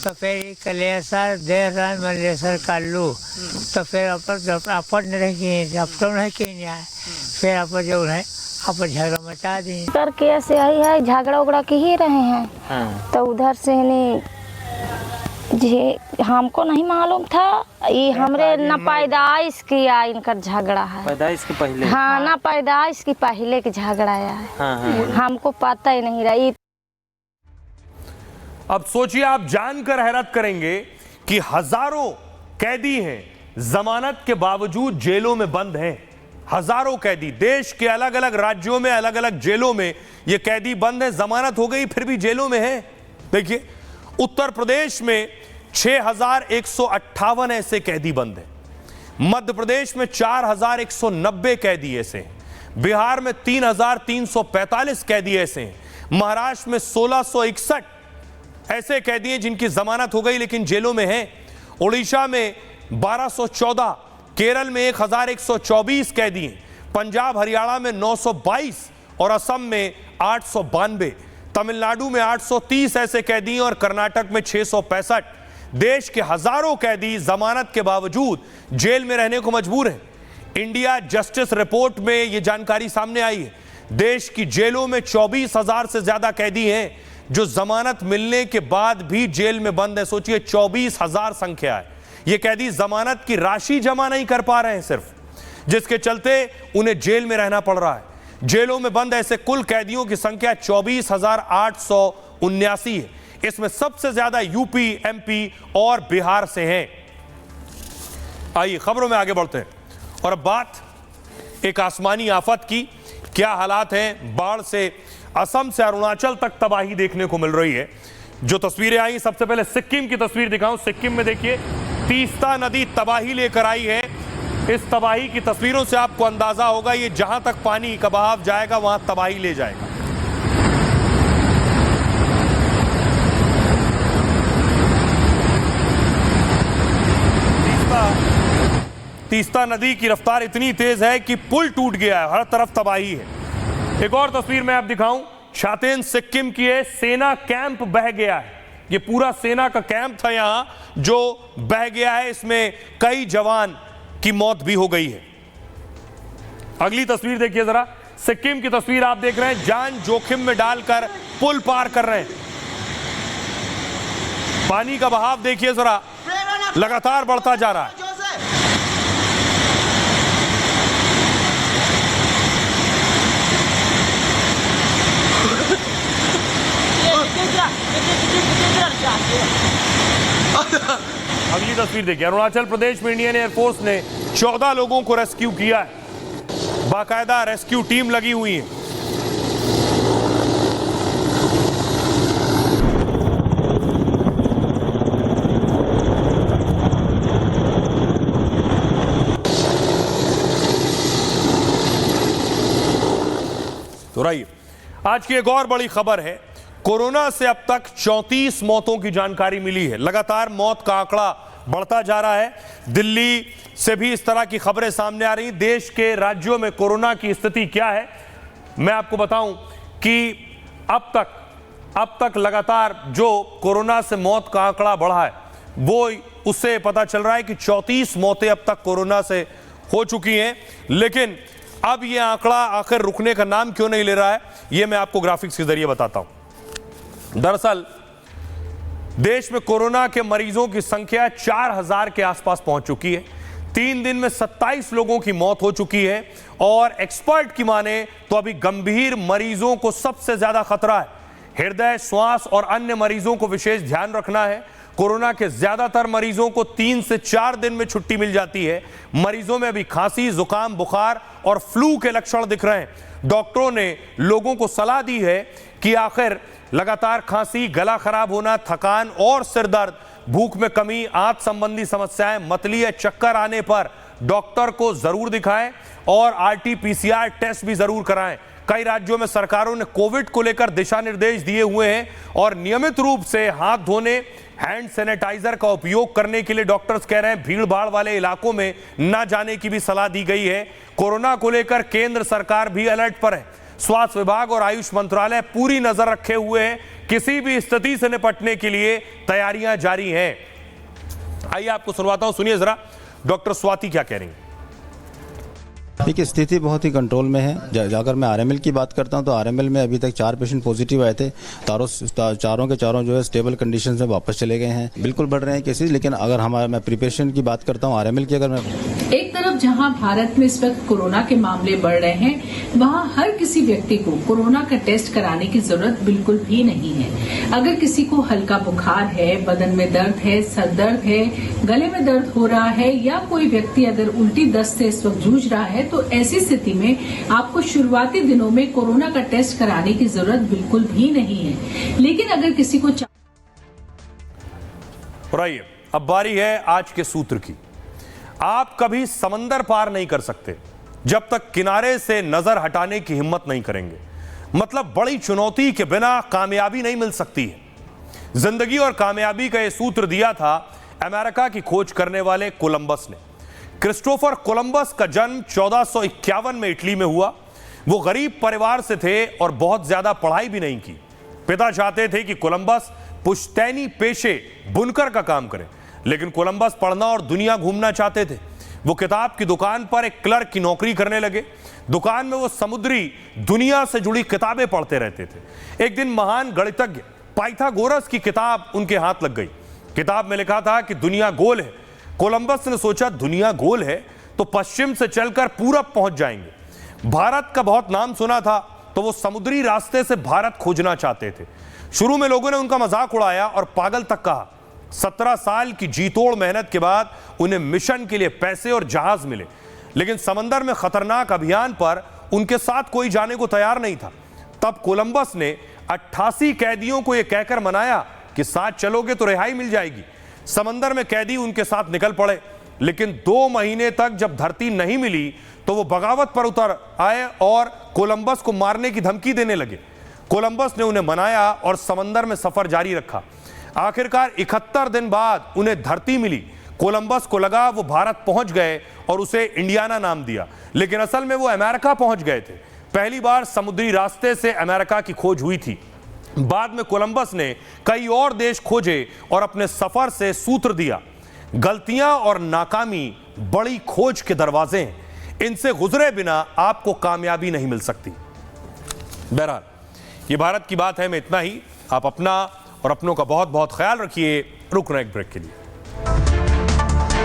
तो फिर कलेसर देशराज मलेसर कल्लू, तो फिर अपन नहीं किए, फिर अपन जो है आप झगड़ा मचा दी। कर केस यही है, झगड़ा उगड़ा के ही रहे हैं। तो उधर से नहीं जी, हमको नहीं मालूम था, ये हमरे न पैदाइश किया इनका झगड़ा है। पैदाइश के पहले? हाँ, ना पैदाइश की पहले के झगड़ा है। हमको पता ही नहीं रही। अब सोचिए, आप जानकर हैरत करेंगे कि हजारों कैदी हैं, जमानत के बावजूद जेलों में बंद हैं। हजारों कैदी देश के अलग अलग राज्यों में, अलग अलग जेलों में ये कैदी बंद है। जमानत हो गई फिर भी जेलों में है। देखिए, उत्तर प्रदेश में 6158 ऐसे कैदी बंद हैं। मध्य प्रदेश में 4190 कैदी ऐसे हैं। बिहार में 3345 कैदी ऐसे हैं। महाराष्ट्र में 1661 ऐसे कैदी हैं जिनकी जमानत हो गई लेकिन जेलों में हैं। उड़ीसा में 1214, केरल में 1124 कैदी हैं। पंजाब हरियाणा में 922 और असम में 892। तमिलनाडु में 830 ऐसे कैदी हैं और कर्नाटक में 665। देश के हजारों कैदी जमानत के बावजूद जेल में रहने को मजबूर हैं। इंडिया जस्टिस रिपोर्ट में यह जानकारी सामने आई है। देश की जेलों में 24,000 से ज्यादा कैदी हैं जो जमानत मिलने के बाद भी जेल में बंद है। सोचिए, 24,000 संख्या है। ये कैदी जमानत की राशि जमा नहीं कर पा रहे हैं सिर्फ, जिसके चलते उन्हें जेल में रहना पड़ रहा है। जेलों में बंद ऐसे कुल कैदियों की संख्या 24,879 है। इसमें सबसे ज्यादा यूपी, एमपी और बिहार से हैं। आइए खबरों में आगे बढ़ते हैं और अब बात एक आसमानी आफत की। क्या हालात हैं? बाढ़ से असम से अरुणाचल तक तबाही देखने को मिल रही है। जो तस्वीरें आई, सबसे पहले सिक्किम की तस्वीर दिखाऊं। सिक्किम में देखिए, तीस्ता नदी तबाही लेकर आई है। इस तबाही की तस्वीरों से आपको अंदाजा होगा, ये जहां तक पानी का बहाव जाएगा वहां तबाही ले जाएगा। तीस्ता नदी की रफ्तार इतनी तेज है कि पुल टूट गया है, हर तरफ तबाही है। एक और तस्वीर मैं आप दिखाऊं, शातेन सिक्किम की है। सेना कैंप बह गया है। ये पूरा सेना का कैंप था यहां जो बह गया है। इसमें कई जवान की मौत भी हो गई है। अगली तस्वीर देखिए जरा, सिक्किम की तस्वीर आप देख रहे हैं। जान जोखिम में डालकर पुल पार कर रहे हैं। पानी का बहाव देखिए जरा, लगातार बढ़ता जा रहा है। तस्वीर देखिए, अरुणाचल प्रदेश में इंडियन एयरफोर्स ने 14 लोगों को रेस्क्यू किया है। बाकायदा रेस्क्यू टीम लगी हुई है। तो रहिए, आज की एक और बड़ी खबर है। कोरोना से अब तक 34 मौतों की जानकारी मिली है। लगातार मौत का आंकड़ा बढ़ता जा रहा है। दिल्ली से भी इस तरह की खबरें सामने आ रही। देश के राज्यों में कोरोना की स्थिति क्या है, मैं आपको बताऊं कि अब तक लगातार जो कोरोना से मौत का आंकड़ा बढ़ा है, वो उससे पता चल रहा है कि 34 मौतें अब तक कोरोना से हो चुकी हैं। लेकिन अब यह आंकड़ा आखिर रुकने का नाम क्यों नहीं ले रहा है, यह मैं आपको ग्राफिक्स के जरिए बताता हूं। दरअसल देश में कोरोना के मरीजों की संख्या 4000 के आसपास पहुंच चुकी है। 3 दिन में 27 लोगों की मौत हो चुकी है और एक्सपर्ट की माने तो अभी गंभीर मरीजों को सबसे ज्यादा खतरा है। हृदय, श्वास और अन्य मरीजों को विशेष ध्यान रखना है। कोरोना के ज्यादातर मरीजों को 3 से 4 दिन में छुट्टी मिल जाती है। मरीजों में अभी खांसी, जुकाम, बुखार और फ्लू के लक्षण दिख रहे हैं। डॉक्टरों ने लोगों को सलाह दी है कि आखिर लगातार खांसी, गला खराब होना, थकान और सिर दर्द, भूख में कमी, आंत संबंधी समस्याएं, मतली या चक्कर आने पर डॉक्टर को जरूर दिखाएं और RT-PCR टेस्ट भी जरूर कराएं। कई राज्यों में सरकारों ने कोविड को लेकर दिशा निर्देश दिए हुए हैं और नियमित रूप से हाथ धोने, हैंड सैनिटाइजर का उपयोग करने के लिए डॉक्टर्स कह रहे हैं। भीड़ भाड़ वाले इलाकों में न जाने की भी सलाह दी गई है। कोरोना को लेकर केंद्र सरकार भी अलर्ट पर है। स्वास्थ्य विभाग और आयुष मंत्रालय पूरी नजर रखे हुए हैं। किसी भी स्थिति से निपटने के लिए तैयारियां जारी हैं। आइए आपको सुनवाता हूं, सुनिए जरा डॉक्टर स्वाति क्या कह रही हैं। देखिए, स्थिति बहुत ही कंट्रोल में है। अगर मैं RML की बात करता हूं तो RML में अभी तक 4 पेशेंट पॉजिटिव आए थे। चारों के चारों जो है स्टेबल कंडीशन में वापस चले गए हैं। बिल्कुल बढ़ रहे हैं केसेस, लेकिन अगर मैं प्रिपरेशन की बात करता हूं RML की, अगर मैं एक तरफ जहां भारत में इस वक्त कोरोना के मामले बढ़ रहे हैं, वहां हर किसी व्यक्ति को कोरोना का टेस्ट कराने की जरूरत बिल्कुल भी नहीं है। अगर किसी को हल्का बुखार है, बदन में दर्द है, सर दर्द है, गले में दर्द हो रहा है या कोई व्यक्ति अगर उल्टी दस्त से इस वक्त जूझ रहा है, तो ऐसी स्थिति में आपको शुरुआती दिनों में कोरोना का टेस्ट कराने की जरूरत बिल्कुल भी नहीं है। लेकिन अगर किसी को रहिए, अब बारी है आज के सूत्र की। आप कभी समंदर पार नहीं कर सकते जब तक किनारे से नजर हटाने की हिम्मत नहीं करेंगे। मतलब बड़ी चुनौती के बिना कामयाबी नहीं मिल सकती है। जिंदगी और कामयाबी का यह सूत्र दिया था अमेरिका की खोज करने वाले कोलंबस ने। क्रिस्टोफर कोलंबस का जन्म 1451 में इटली में हुआ। वो गरीब परिवार से थे और बहुत ज्यादा पढ़ाई भी नहीं की। पिता चाहते थे कि कोलंबस पुश्तैनी पेशे बुनकर का काम करें, लेकिन कोलंबस पढ़ना और दुनिया घूमना चाहते थे। वो किताब की दुकान पर एक क्लर्क की नौकरी करने लगे। दुकान में वो समुद्री दुनिया से जुड़ी किताबें पढ़ते रहते थे। एक दिन महान गणितज्ञ पाइथागोरस की किताब उनके हाथ लग गई। किताब में लिखा था कि दुनिया गोल है। कोलंबस ने सोचा, दुनिया गोल है तो पश्चिम से चलकर पूरब पहुंच जाएंगे। भारत का बहुत नाम सुना था तो वो समुद्री रास्ते से भारत खोजना चाहते थे। शुरू में लोगों ने उनका मजाक उड़ाया और पागल तक कहा। 17 साल की जीतोड़ मेहनत के बाद उन्हें मिशन के लिए पैसे और जहाज मिले, लेकिन समंदर में खतरनाक अभियान पर उनके साथ कोई जाने को तैयार नहीं था। तब कोलंबस ने 88 कैदियों को यह कहकर मनाया कि साथ चलोगे तो रिहाई मिल जाएगी। समंदर में कैदी उनके साथ निकल पड़े, लेकिन 2 महीने तक जब धरती नहीं मिली तो वो बगावत पर उतर आए और कोलंबस को मारने की धमकी देने लगे। कोलंबस ने उन्हें मनाया और समंदर में सफर जारी रखा। आखिरकार 71 दिन बाद उन्हें धरती मिली। कोलंबस को लगा वो भारत पहुंच गए और उसे इंडियाना नाम दिया, लेकिन असल में वो अमेरिका पहुंच गए थे। पहली बार समुद्री रास्ते से अमेरिका की खोज हुई थी। बाद में कोलंबस ने कई और देश खोजे और अपने सफर से सूत्र दिया, गलतियां और नाकामी बड़ी खोज के दरवाजे हैं, इनसे गुजरे बिना आपको कामयाबी नहीं मिल सकती। बहरहाल ये भारत की बात है में इतना ही। आप अपना और अपनों का बहुत बहुत ख्याल रखिए। रुक रहे एक ब्रेक के लिए।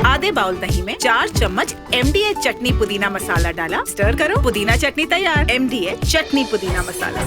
आधे बाउल दही में 4 चम्मच MDH चटनी पुदीना मसाला डाला, स्टर करो, पुदीना चटनी तैयार। MDH चटनी पुदीना मसाला।